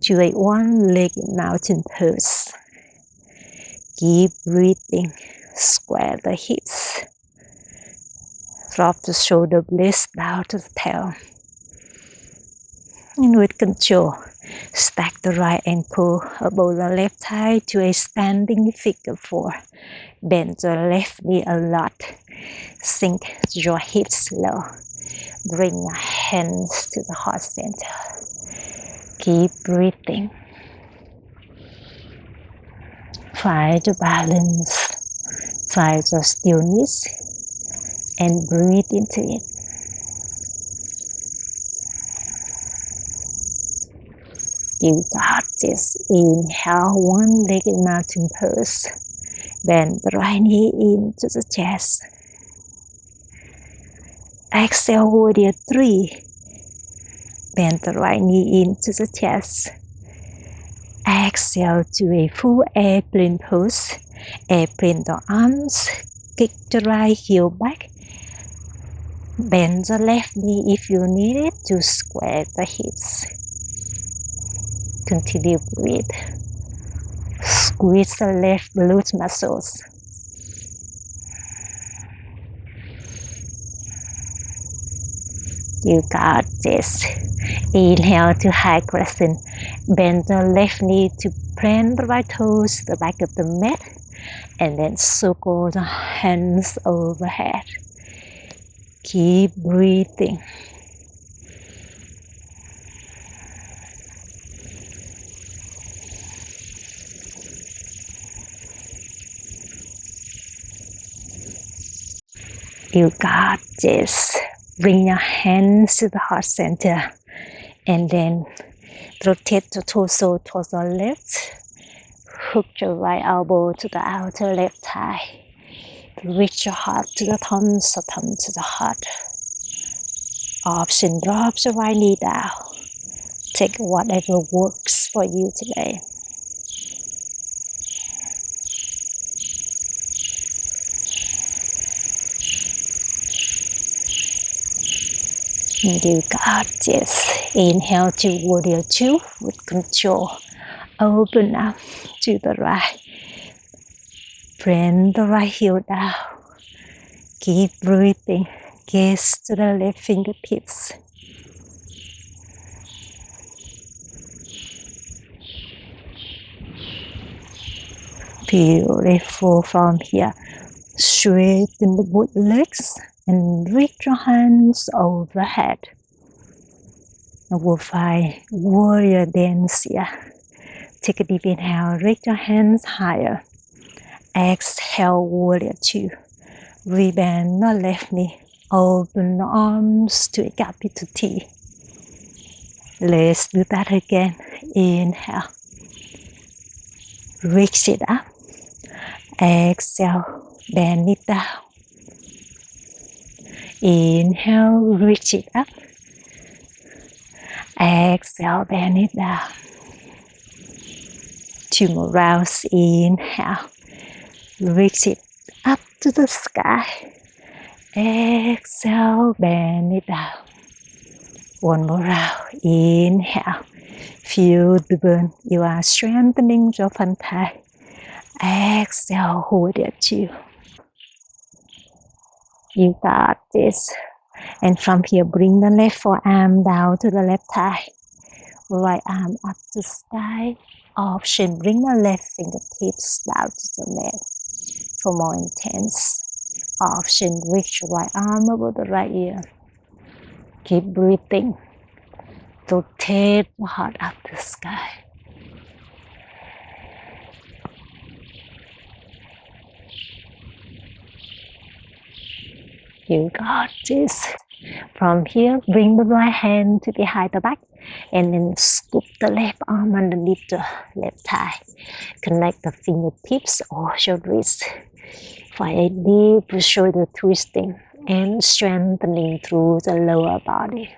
to a one-legged mountain pose. Keep breathing. Square the hips. Drop the shoulder blades down to the tail. And with control, stack the right ankle above the left thigh to a standing figure four. Bend the left knee a lot. Sink your hips low. Bring your hands to the heart center. Keep breathing. Find the balance. Find the stillness. And breathe into it. You got this. Inhale, one-legged mountain pose. Bend the right knee into the chest. Exhale, warrior three. Bend the right knee into the chest. Exhale to a full airplane pose. Airplane the arms. Kick the right heel back. Bend the left knee if you need it to square the hips. Continue breathe. Squeeze the left glute muscles. You got this. Inhale to high crescent. Bend the left knee to plant the right toes to the back of the mat. And then circle the hands overhead. Keep breathing. You got this. Bring your hands to the heart center. And then rotate the torso towards the left. Hook your right elbow to the outer left thigh. Reach your heart to the thumbs, the thumb to the heart. Option, drop the right knee down. Take whatever works for you today. You got this. Inhale to warrior two with control. Open up to the right. Bend the right heel down. Keep breathing. Gaze to the left fingertips. Beautiful from here. Straighten the both legs and reach your hands overhead. We'll find warrior dance here. Take a deep inhale, reach your hands higher. Exhale, warrior two. Rebend the left knee. Open the arms to a capital T. Let's do that again. Inhale. Reach it up. Exhale, bend it down. Inhale, reach it up. Exhale, bend it down. 2 more rounds. Inhale. Reach it up to the sky. Exhale, bend it down. One more round. Inhale. Feel the burn. You are strengthening your front thigh. Exhale, hold it 2. You got this. And from here, bring the left forearm down to the left thigh. Right arm up to sky. Option, bring the left fingertips down to the mat. For more intense. Option, reach your right arm over the right ear. Keep breathing. Rotate the heart up the sky. You got this. From here, bring the right hand to behind the back and then scoop the left arm underneath the left thigh. Connect the fingertips or your wrist for a deep shoulder twisting and strengthening through the lower body.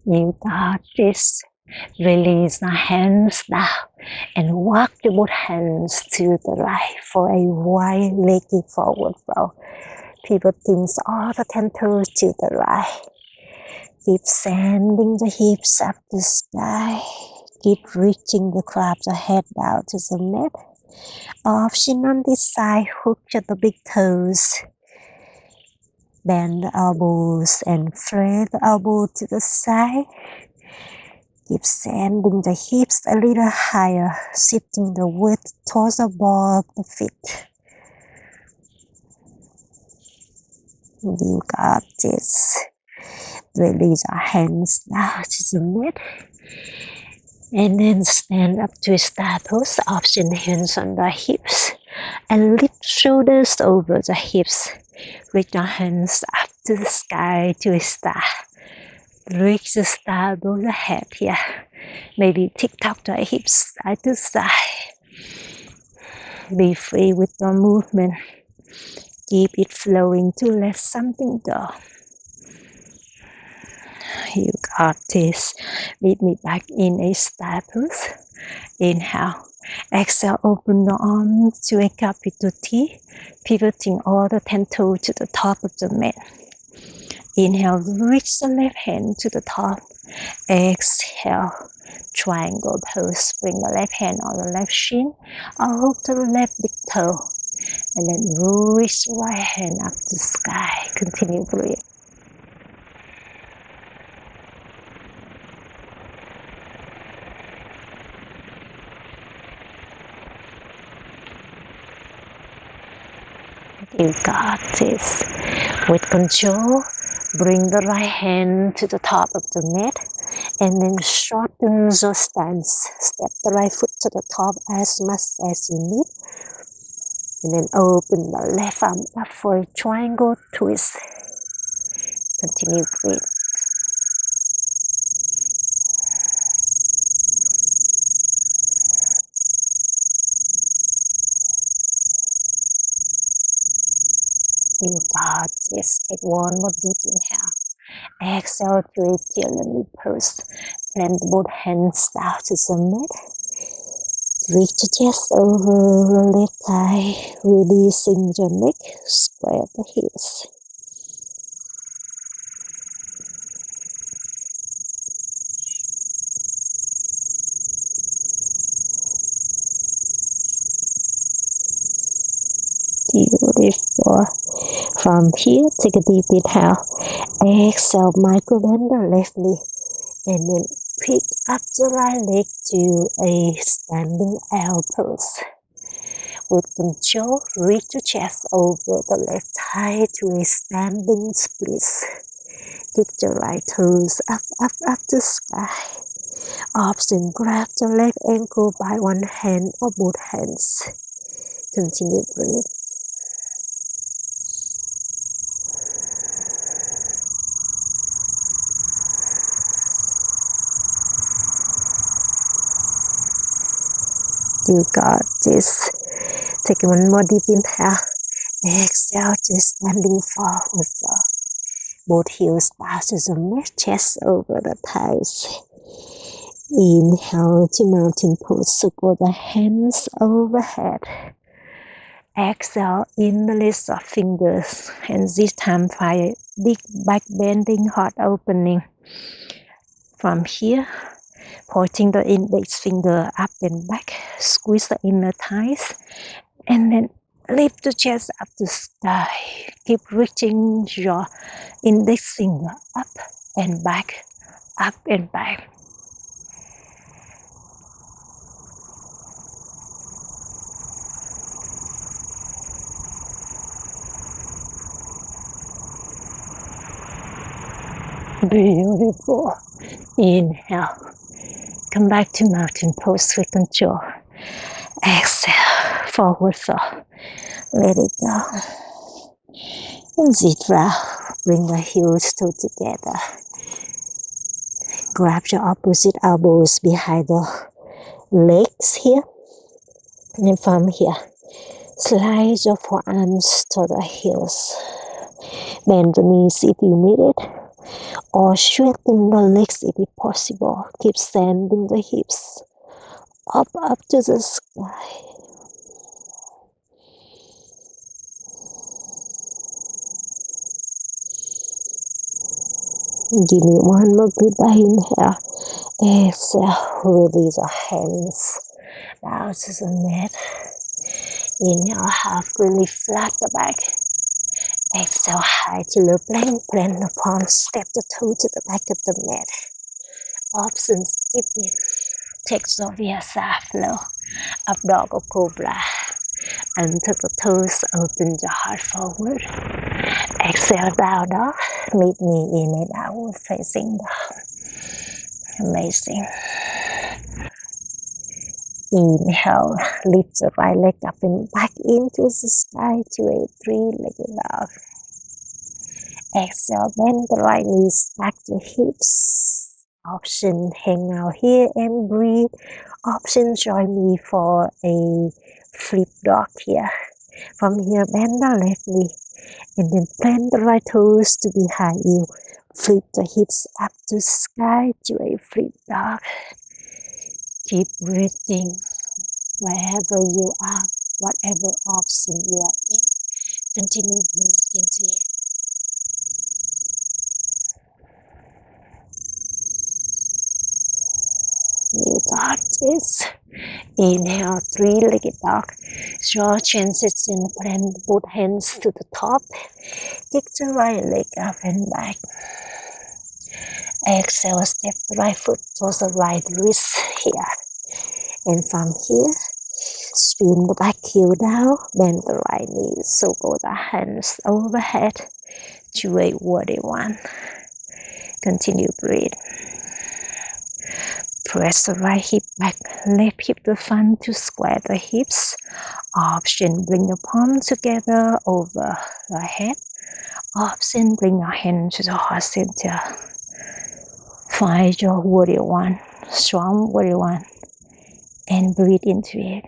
You got this. Release the hands down and walk the both hands to the right for a wide-legged forward fold. Pivoting all the 10 toes to the right. Keep sending the hips up the sky. Keep reaching the crabs ahead down to the mat. Option on this side, hook at the big toes. Bend the elbows and flare the elbow to the side. Keep sending the hips a little higher, shifting the weight towards above the feet. You got this. Release our hands down to the mat. And then stand up to star pose. Option, hands on the hips. And lift shoulders over the hips. Reach your hands up to the sky to a star. Reach the star above the head here. Maybe tick-tock the hips side to side. Be free with your movement. Keep it flowing to let something go. You got this. Meet me back in a star pose. Inhale. Exhale, open the arms to a capital T, pivoting all the 10 toes to the top of the mat. Inhale, reach the left hand to the top. Exhale, triangle pose. Bring the left hand on the left shin, or hook to the left big toe. And then reach the right hand up to the sky. Continue breathe. You got this. With control, bring the right hand to the top of the mat and then shorten your stance. Step the right foot to the top as much as you need. And then open the left arm up for a triangle twist. Continue breathe. You got this. Take one more deep inhale. Exhale to a tail pose. Plant both hands down to the mat. Reach the chest over the left thigh. Releasing your neck. Square the hips. Beautiful. From here, take a deep inhale. Exhale, micro bend the left knee. And then pick up the right leg to a standing L pose. With control, reach the chest over the left thigh to a standing split. Kick the right toes up, up, up to sky. Option, grab the left ankle by one hand or both hands. Continue breathe. You got this. Take one more deep inhale. Exhale to standing forward. Both heels bow to the mat, chest over the thighs. Inhale to mountain pose, support the hands overhead. Exhale, interlace the fingers, and this time find deep back bending, heart opening. From here, pointing the index finger up and back, squeeze the inner thighs, and then lift the chest up to sky. Keep reaching your index finger up and back, up and back. Beautiful. Inhale. Come back to mountain pose with control. Exhale. Forward fold. Let it go. And sit round. Bring the heels together. Grab your opposite elbows behind the legs here. And from here, slide your forearms to the heels. Bend the knees if you need it, or straighten the legs if it's possible. Keep sending the hips up to the sky. Give me one more good inhale. Exhale, release your hands down to the mat. Inhale, half really flat the back. Exhale, high to low plank, plant the palm, step the toe to the back of the mat. Options, deep in. Take the Vyasa flow. Up dog or cobra. Enter the toes, open your heart forward. Exhale, down dog. Meet me in and out, facing down. Amazing. Inhale, lift the right leg up and back into the sky to a three-legged dog. Exhale, bend the right knee, stack the hips. Option, hang out here and breathe. Option, join me for a flip dog here. From here, bend the left knee and then plant the right toes to behind you. Flip the hips up to sky to a flip dog. Keep breathing wherever you are, whatever option you are in. Continue breathing into it. You got this. Inhale, three-legged dog. Draw chances and plant both hands to the top. Kick the right leg up and back. Exhale, step the right foot towards the right wrist here. And from here, spin the back heel down, bend the right knee, so go the hands overhead to a warrior one. Continue breathe. Press the right hip back, left hip to front to square the hips. Option, bring the palm together over the head. Option, bring your hand to the heart center. Find your warrior one, strong warrior one, and breathe into it.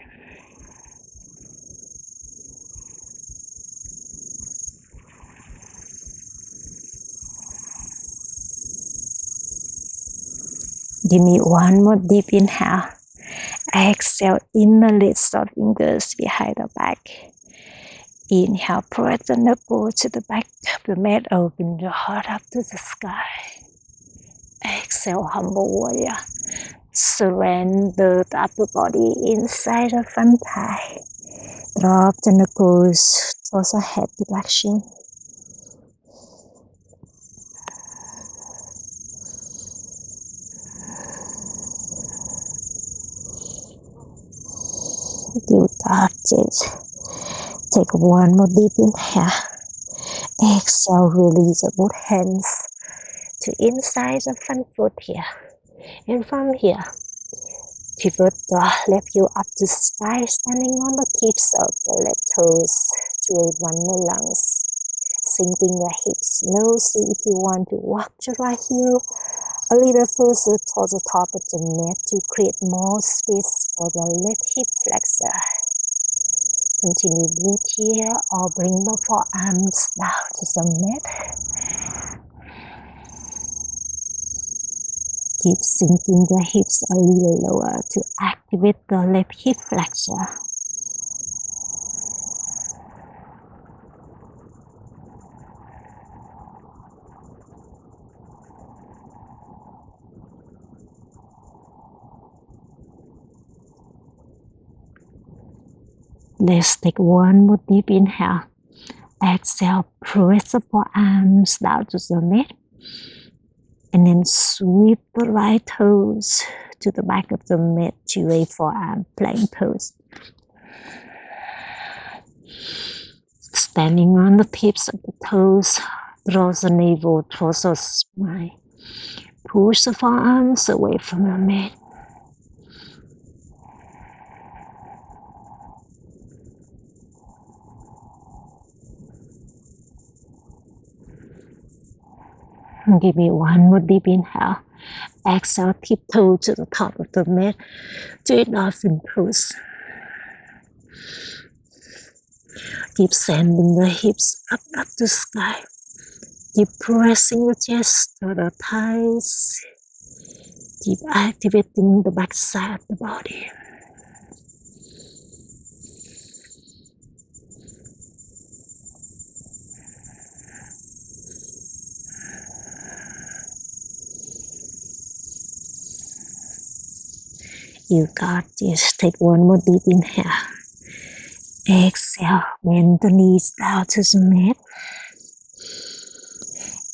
Give me one more deep inhale. Exhale, interlace the fingers behind the back. Inhale, press the knuckle to the back of the mat. Open your heart up to the sky. Exhale, humble warrior. Surrender the upper body inside the front thigh. Drop the knuckles towards the head direction. You got this. Take one more deep inhale. Exhale, release both hands to inside the front foot here. And from here, pivot the left heel up to sky, standing on the tips of the left toes to a runner lunge. Sinking the hips low, see if you want to walk the right heel a little closer towards the top of the mat to create more space for the left hip flexor. continue breathe here or bring the forearms down to the mat. Keep sinking the hips a little lower to activate the left hip flexor. Let's take one more deep inhale. Exhale, press the forearms down to the mat. And then sweep the right toes to the back of the mat to a forearm plank pose. Standing on the tips of the toes, draw the navel towards the spine. Push the forearms away from the mat. Give me one more deep inhale. Exhale, tiptoe to the top of the mat to an dolphin pose. Keep sending the hips up to sky. Keep pressing the chest to the thighs. Keep activating the back side of the body. You got this. Take one more deep inhale. Exhale, bend the knees down to the mat.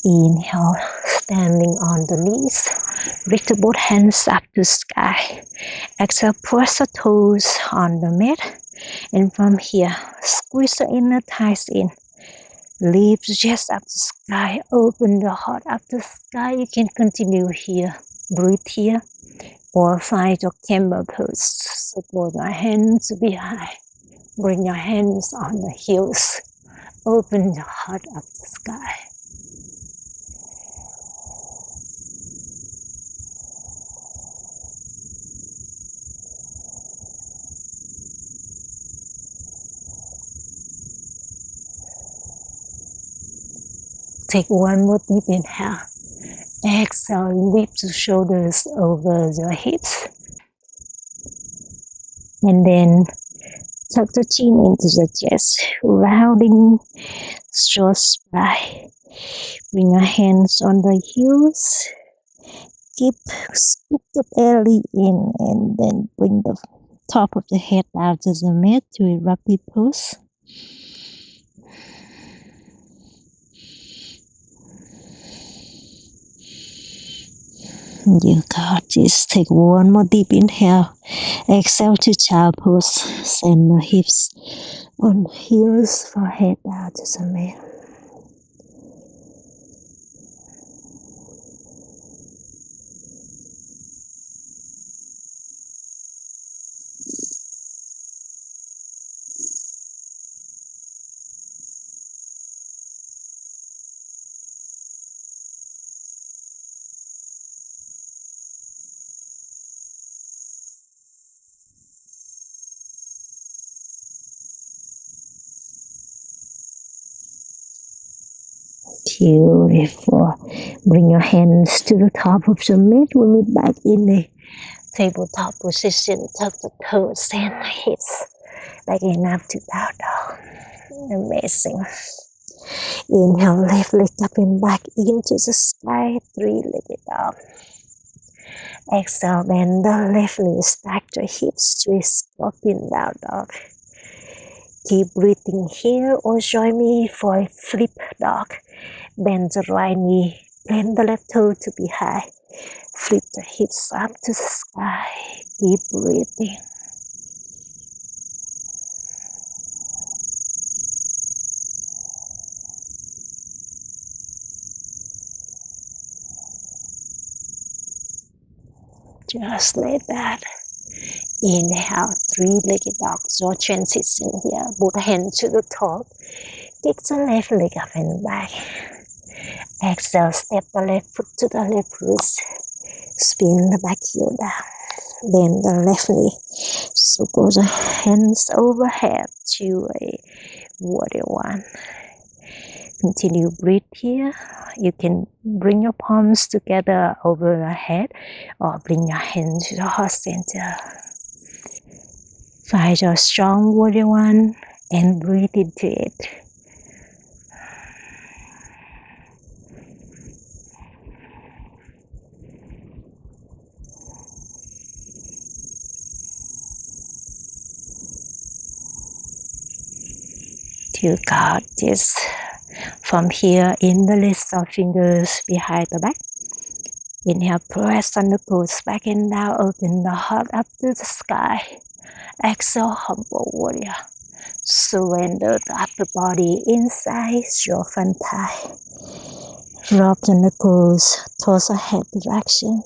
Inhale, standing on the knees. Reach both hands up to sky. Exhale, press the toes on the mat. And from here, squeeze the inner thighs in. Lift the chest up to sky. Open the heart up to sky. You can continue here. Breathe here. Or find your camel pose. Support your hands behind. Bring your hands on the heels. Open your heart up to sky. Take one more deep inhale. Exhale, lift the shoulders over the hips. And then tuck the chin into the chest, rounding short spine. Bring your hands on the heels. Keep scoop the belly in and then bring the top of the head out to the mat to a rapid pose. You got this. Take one more deep inhale. Exhale to child pose. Send the hips on heels, forehead out to the mat. Beautiful. Bring your hands to the top of the mat. We meet back in the tabletop position. Tuck the toes and the hips back in up to down dog. Amazing. Inhale, left leg up and back into the sky. Three-legged dog. Exhale, bend the left knee, stack the hips, twist, scorpion down dog. Keep breathing here or join me for a flip dog. Bend the right knee, bend the left toe to be high. Flip the hips up to the sky. Keep breathing. Just like that. Inhale, three-legged dog. So transition here. Both hands to the top. Kick the left leg up and back. Exhale, step the left foot to the left wrist. Spin the back heel down. Then the left knee. So go the hands overhead to a warrior one. Continue breathe here. You can bring your palms together over your head or bring your hands to the heart center. Find your strong warrior one and breathe into it. You got this. From here, interlace your fingers behind the back. Inhale, press on the glutes back and down. Open the heart up to the sky. Exhale, humble warrior. Surrender the upper body inside your front thigh. Drop the knuckles towards the head direction.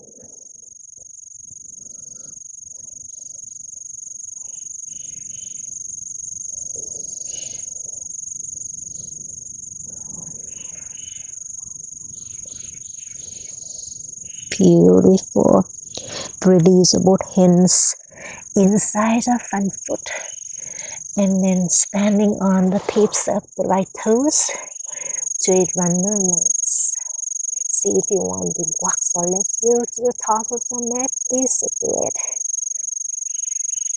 Beautiful. Release both hands inside the front foot. And then standing on the tips of the right toes. Straight runner lunges. See if you want to walk or leg heel to the top of the mat. Please do it.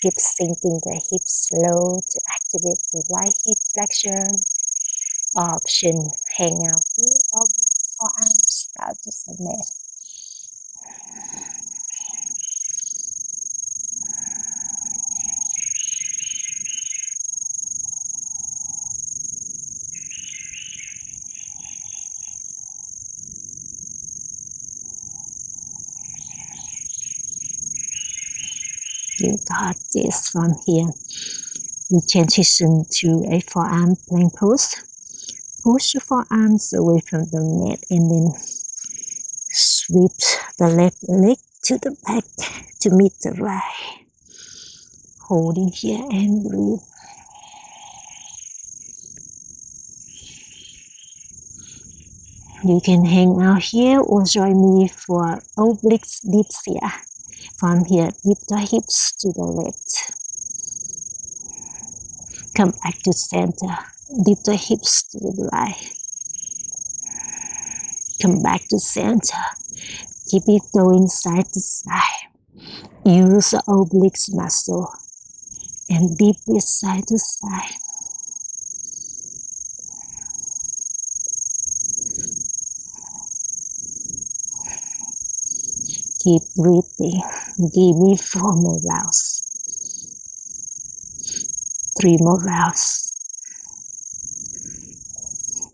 Keep sinking the hips slow to activate the right hip flexion. Option hang out here or forearms down to the mat. You got this from here. We transition to a forearm plank pose. Push your forearms away from the mat and then sweep the left leg to the back to meet the right. Holding here and breathe. You can hang out here or join me for obliques dips here. From here, dip the hips to the left. Come back to center. Dip the hips to the right. Come back to center. Keep it going side to side. Use the obliques muscle and dip it side to side. Keep breathing. Give me 4 more rounds. 3 more rounds.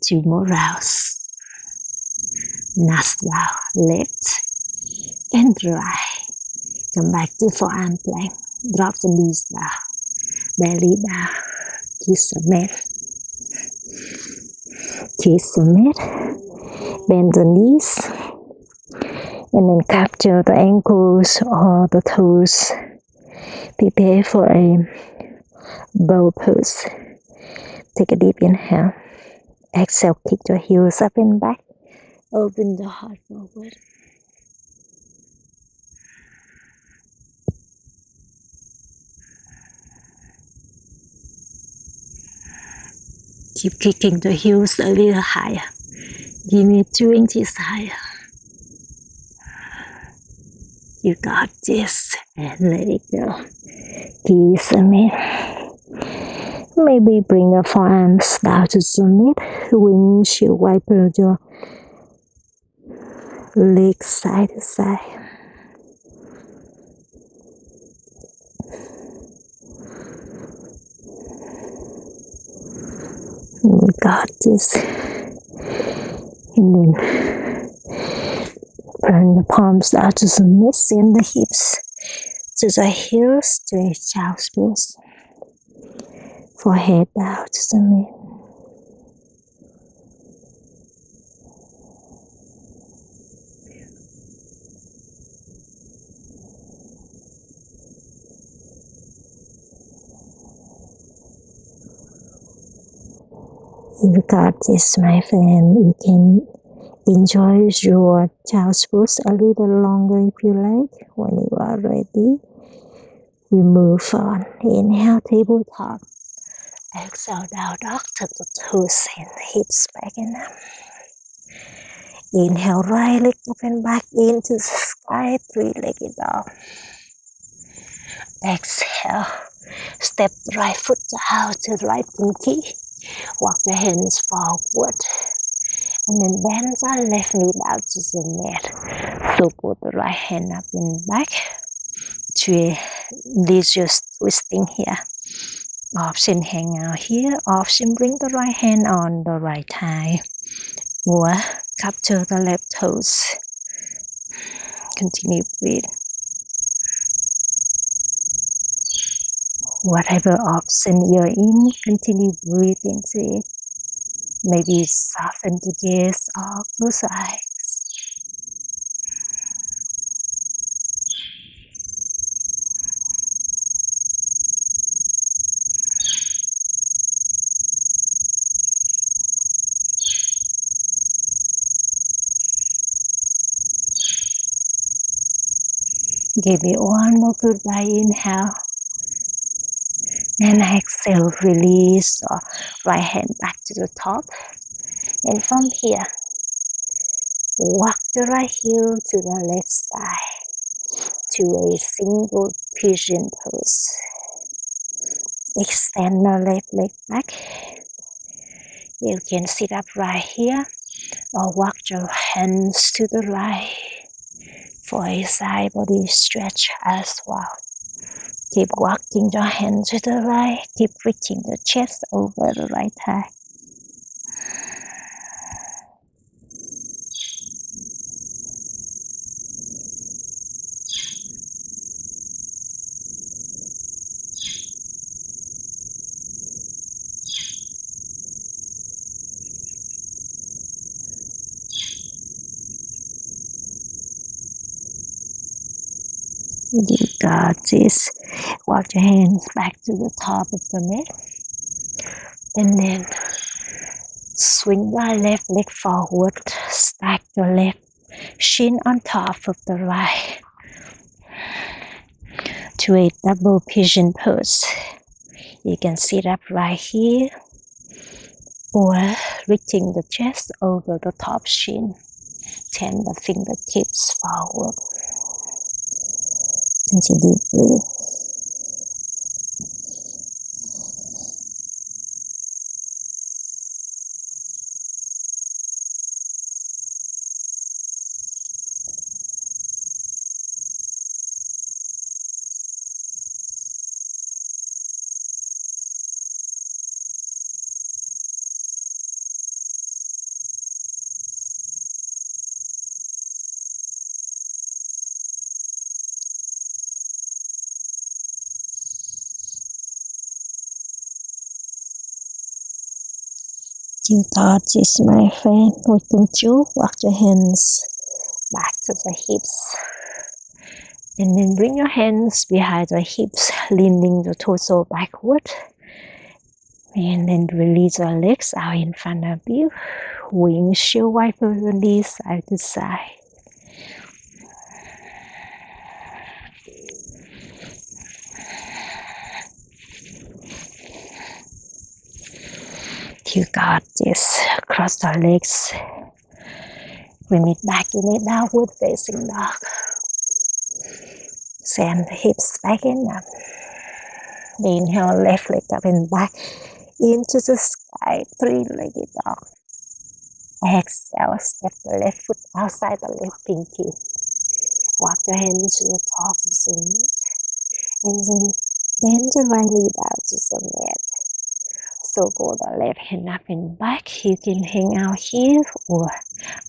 2 more rounds. Last round. Left and right. Come back to forearm plank. Drop the knees down. Belly down. Kiss the mat. Kiss the mat. Bend the knees. And then capture the ankles or the toes. Prepare for a bow pose. Take a deep inhale. Exhale, kick your heels up and back. Open the heart forward. Keep kicking the heels a little higher. Give me 2 inches higher. You got this. And let it go. Kiss the mat. Maybe bring your forearms down to the mat. Windshield wiper your legs side to side. You got this. And then bring the palms down to the mat. Send the hips to the heels. Straight child's pose. Forehead down to the mat. You got this, my friend. You can enjoy your child's pose a little longer if you like. When you are ready, We move on. Inhale, tabletop. Exhale, down dog. Tuck the toes and hips back and up. Inhale, right leg up and back into the sky, three-legged dog. Exhale, step the right foot out to the right pinky. Walk the hands forward. And then bend the left knee down to the mat. So put the right hand up and back. This just twisting here. Option hang out here. Option bring the right hand on the right thigh. Or capture the left toes. Continue breathe. Whatever option you're in, continue breathe into it. Maybe soften the gaze or close the eyes. Give it one more goodbye inhale. And exhale, release the right hand back to the top. And from here, walk the right heel to the left side to a single pigeon pose. Extend the left leg back. You can sit up right here or walk your hands to the right for a side body stretch as well. Keep walking your hands to the right. Keep reaching the chest over the right thigh. You got this. Walk your hands back to the top of the mat. And then swing the left leg forward. Stack the left shin on top of the right. To a double pigeon pose. You can sit up right here. Or reaching the chest over the top shin. Turn the fingertips forward. Continue breathe. You got this, my friend. We can walk your hands back to the hips. And then bring your hands behind the hips, leaning the torso backward. And then release your legs out in front of you. Windshield wiper release side to side. You got this. Cross the legs. Bring it back in a downward facing dog. Send the hips back and up. Inhale, left leg up and back into the sky, three-legged dog. Exhale, step the left foot outside the left pinky. Walk the hands to the top of the mat. And then bend the right knee down to the mat. So go the left hand up and back. You can hang out here or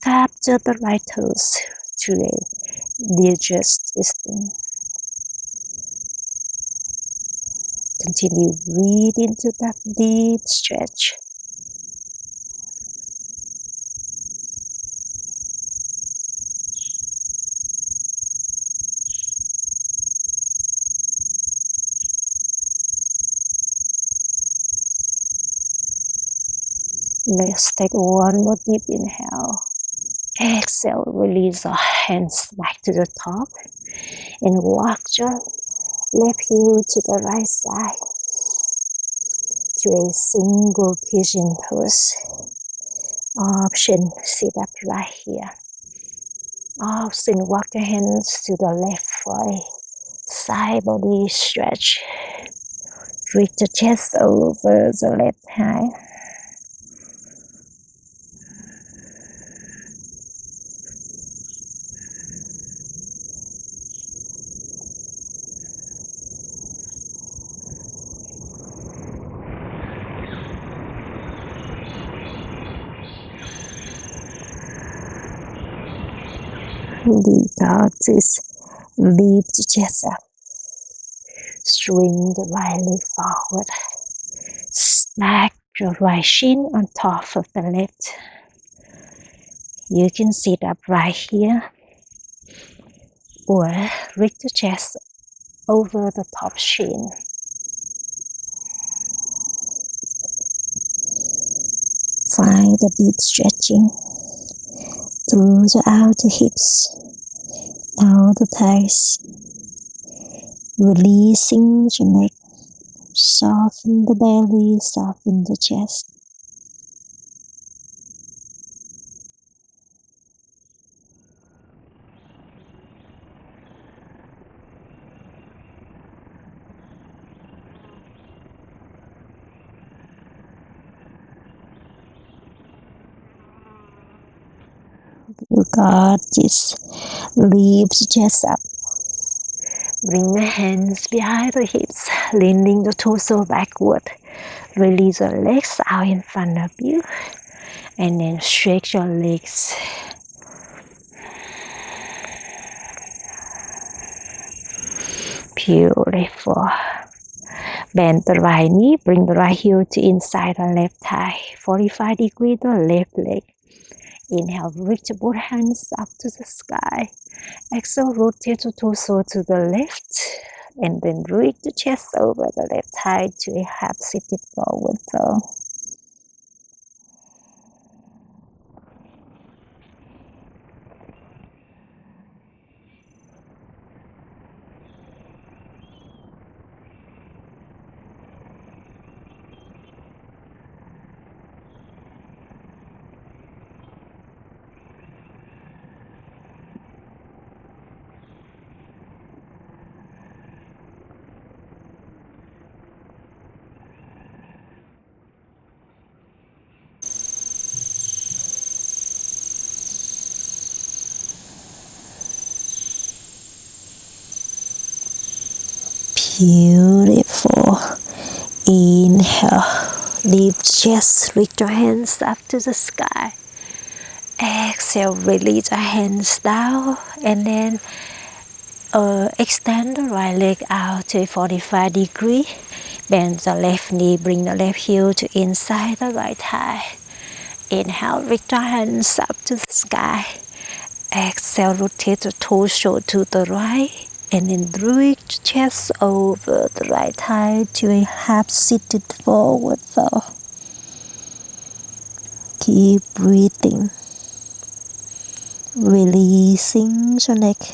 capture the right toes to a just twisting. Continue breathe into that deep stretch. Let's take one more deep inhale. Exhale, release our hands back to the top and walk your left heel to the right side to a single pigeon pose. Option, sit up right here. Option, walk your hands to the left for a side body stretch. Reach the chest over the left thigh. Deep thought is lift the chest up. Swing the right leg forward. Stack the right shin on top of the left. You can sit up right here or reach the chest over the top shin. Find the deep stretching through the outer hips, outer thighs, releasing the neck, soften the belly, soften the chest. You got this. Lift the chest up. Bring the hands behind the hips, leaning the torso backward. Release the legs out in front of you. And then stretch your legs. Beautiful. Bend the right knee, bring the right heel to inside the left thigh. 45 degrees the left leg. Inhale, reach both hands up to the sky. Exhale, rotate the torso to the left. And then reach the chest over the left thigh to a half seated forward fold. Beautiful. Inhale, lift chest, reach your hands up to the sky. Exhale, release your hands down and then extend the right leg out to 45 degrees. Bend the left knee, bring the left heel to inside the right thigh. Inhale, reach your hands up to the sky. Exhale, rotate the torso to the right. And then reach chest over the right thigh to a half seated forward fold. Keep breathing. Releasing the neck.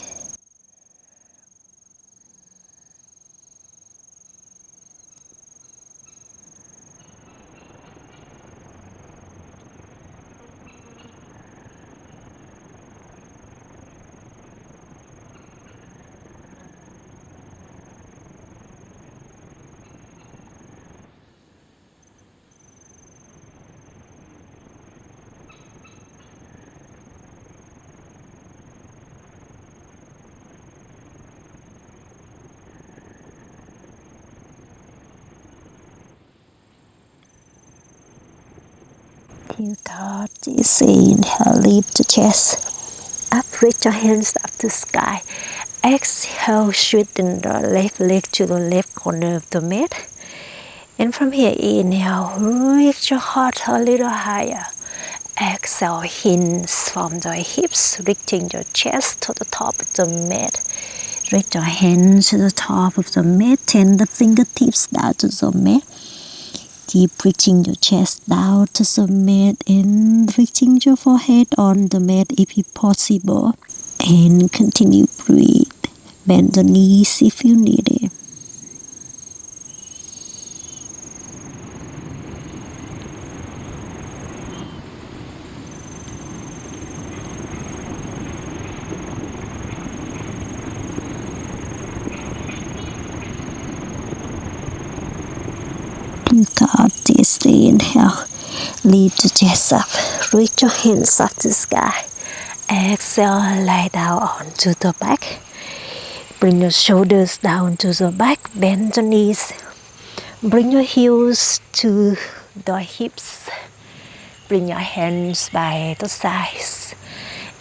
You got this. Inhale, lift the chest up, reach your hands up to the sky. Exhale, straighten the left leg to the left corner of the mat. And from here, inhale, reach your heart a little higher. Exhale, hinge from the hips, reaching your chest to the top of the mat. Reach your hands to the top of the mat, turn the fingertips down to the mat. Keep reaching your chest down to the mat and reaching your forehead on the mat if possible. And continue breathe. Bend the knees if you need it. Stay inhale. Lift the chest up. Reach your hands up to the sky. Exhale, lie down onto the back. Bring your shoulders down to the back. Bend the knees. Bring your heels to the hips. Bring your hands by the sides.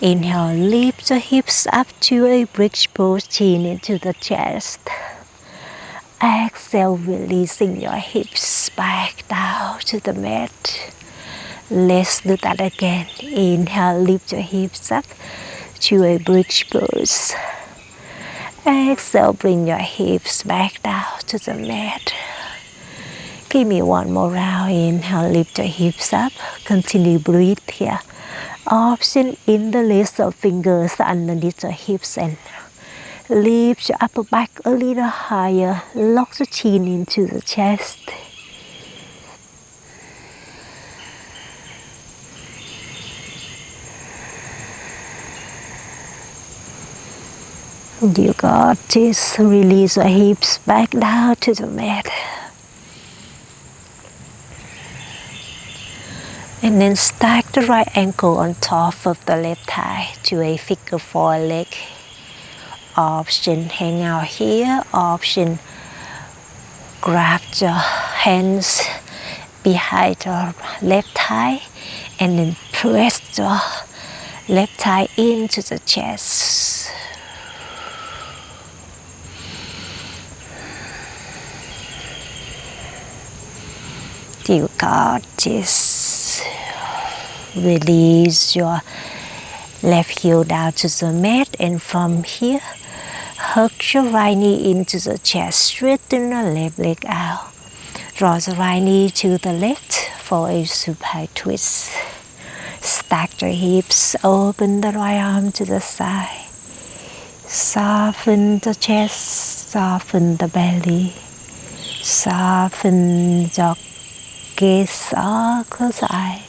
Inhale, lift the hips up to a bridge pose, chin into the chest. Exhale, releasing your hips back down to the mat. Let's do that again. Inhale, lift your hips up to a bridge pose. Exhale, bring your hips back down to the mat. Give me one more round. Inhale, lift your hips up. Continue breathe here. Option in the list of fingers underneath your hips and lift your upper back a little higher. Lock the chin into the chest. You got this. Release your hips back down to the mat. And then stack the right ankle on top of the left thigh to a figure four leg. Option hang out here. Option grab your hands behind your left thigh and then press your left thigh into the chest. You got this. Release your left heel down to the mat, and from here, hug your right knee into the chest. Straighten the left leg out. Draw the right knee to the left for a supine twist. Stack your hips. Open the right arm to the side. Soften the chest. Soften the belly. Soften your gaze. Close the eyes.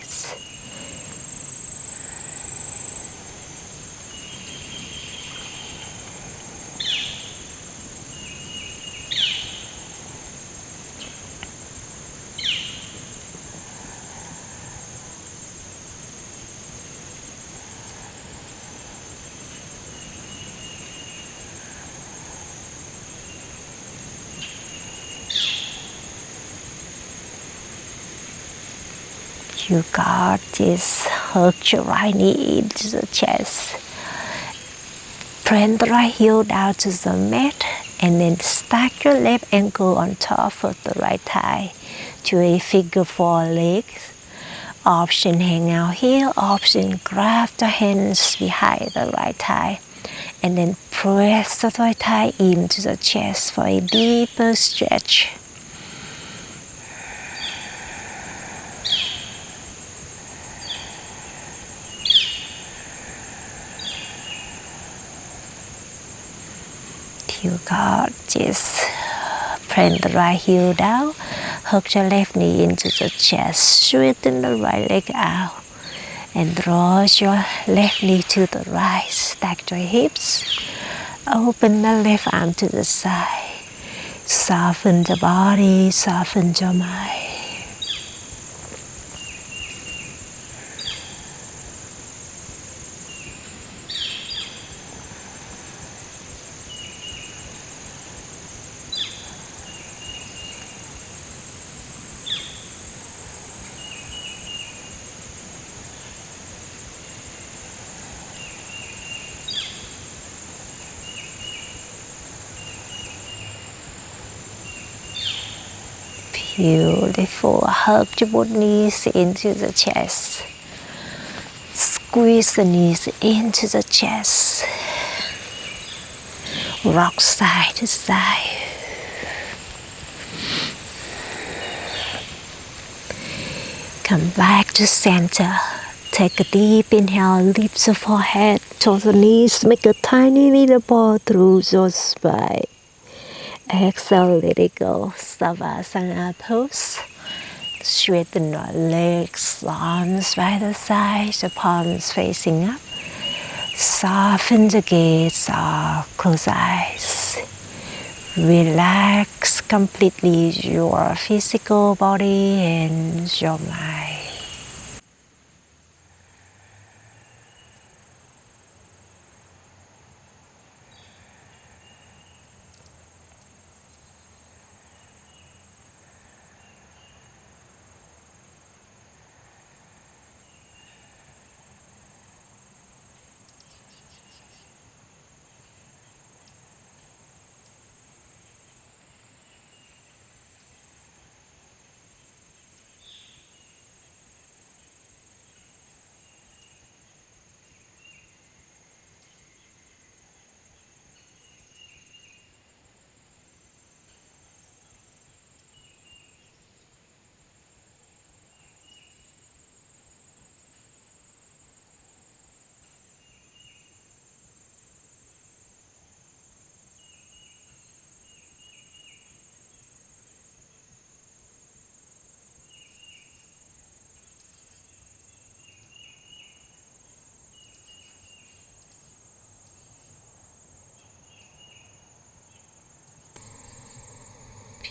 You got this. Hug your right knee into the chest. Plant the right heel down to the mat and then stack your left ankle on top of the right thigh to a figure four legs. Option hang out here. Option grab the hands behind the right thigh and then press the right thigh into the chest for a deeper stretch. You got this. Plant the right heel down. Hug your left knee into the chest. Straighten the right leg out. And draw your left knee to the right. Stack your hips. Open the left arm to the side. Soften the body. Soften your mind. Beautiful. Hug your both knees into the chest. Squeeze the knees into the chest. Rock side to side. Come back to center. Take a deep inhale. Lift the forehead towards the knees. Make a tiny little ball through your spine. Exhale, let it go. Savasana pose. Straighten your legs, arms by the sides, the palms facing up. Soften the gaze, close eyes. Relax completely your physical body and your mind.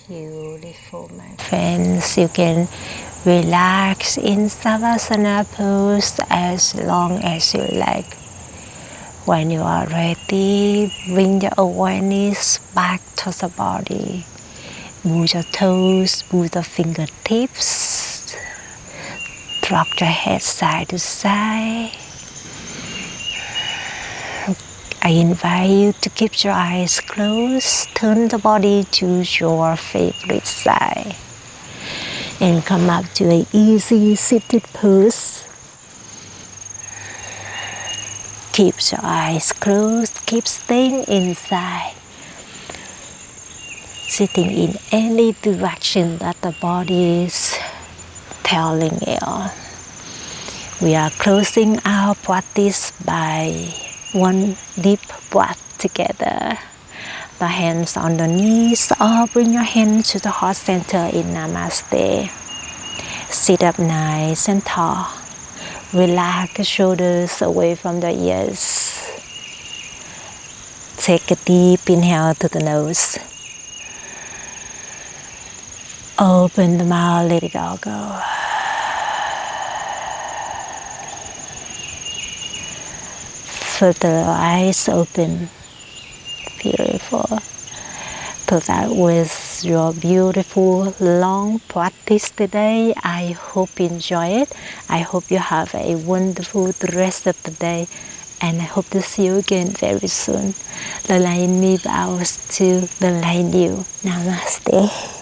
Beautiful, my friends. You can relax in Savasana pose as long as you like. When you are ready, bring your awareness back to the body. Move your toes, move the fingertips. Drop your head side to side. I invite you to keep your eyes closed. Turn the body to your favorite side. And come up to an easy seated pose. Keep your eyes closed. Keep staying inside. Sitting in any direction that the body is telling you. We are closing our practice by one deep breath together. The hands on the knees, or bring your hands to the heart center in Namaste. Sit up nice and tall. Relax the shoulders away from the ears. Take a deep inhale to the nose. Open the mouth, let it all go. Feel the eyes open. Beautiful. So that was your beautiful long practice today. I hope you enjoy it. I hope you have a wonderful rest of the day. And I hope to see you again very soon. The light me vows to the light you. Namaste.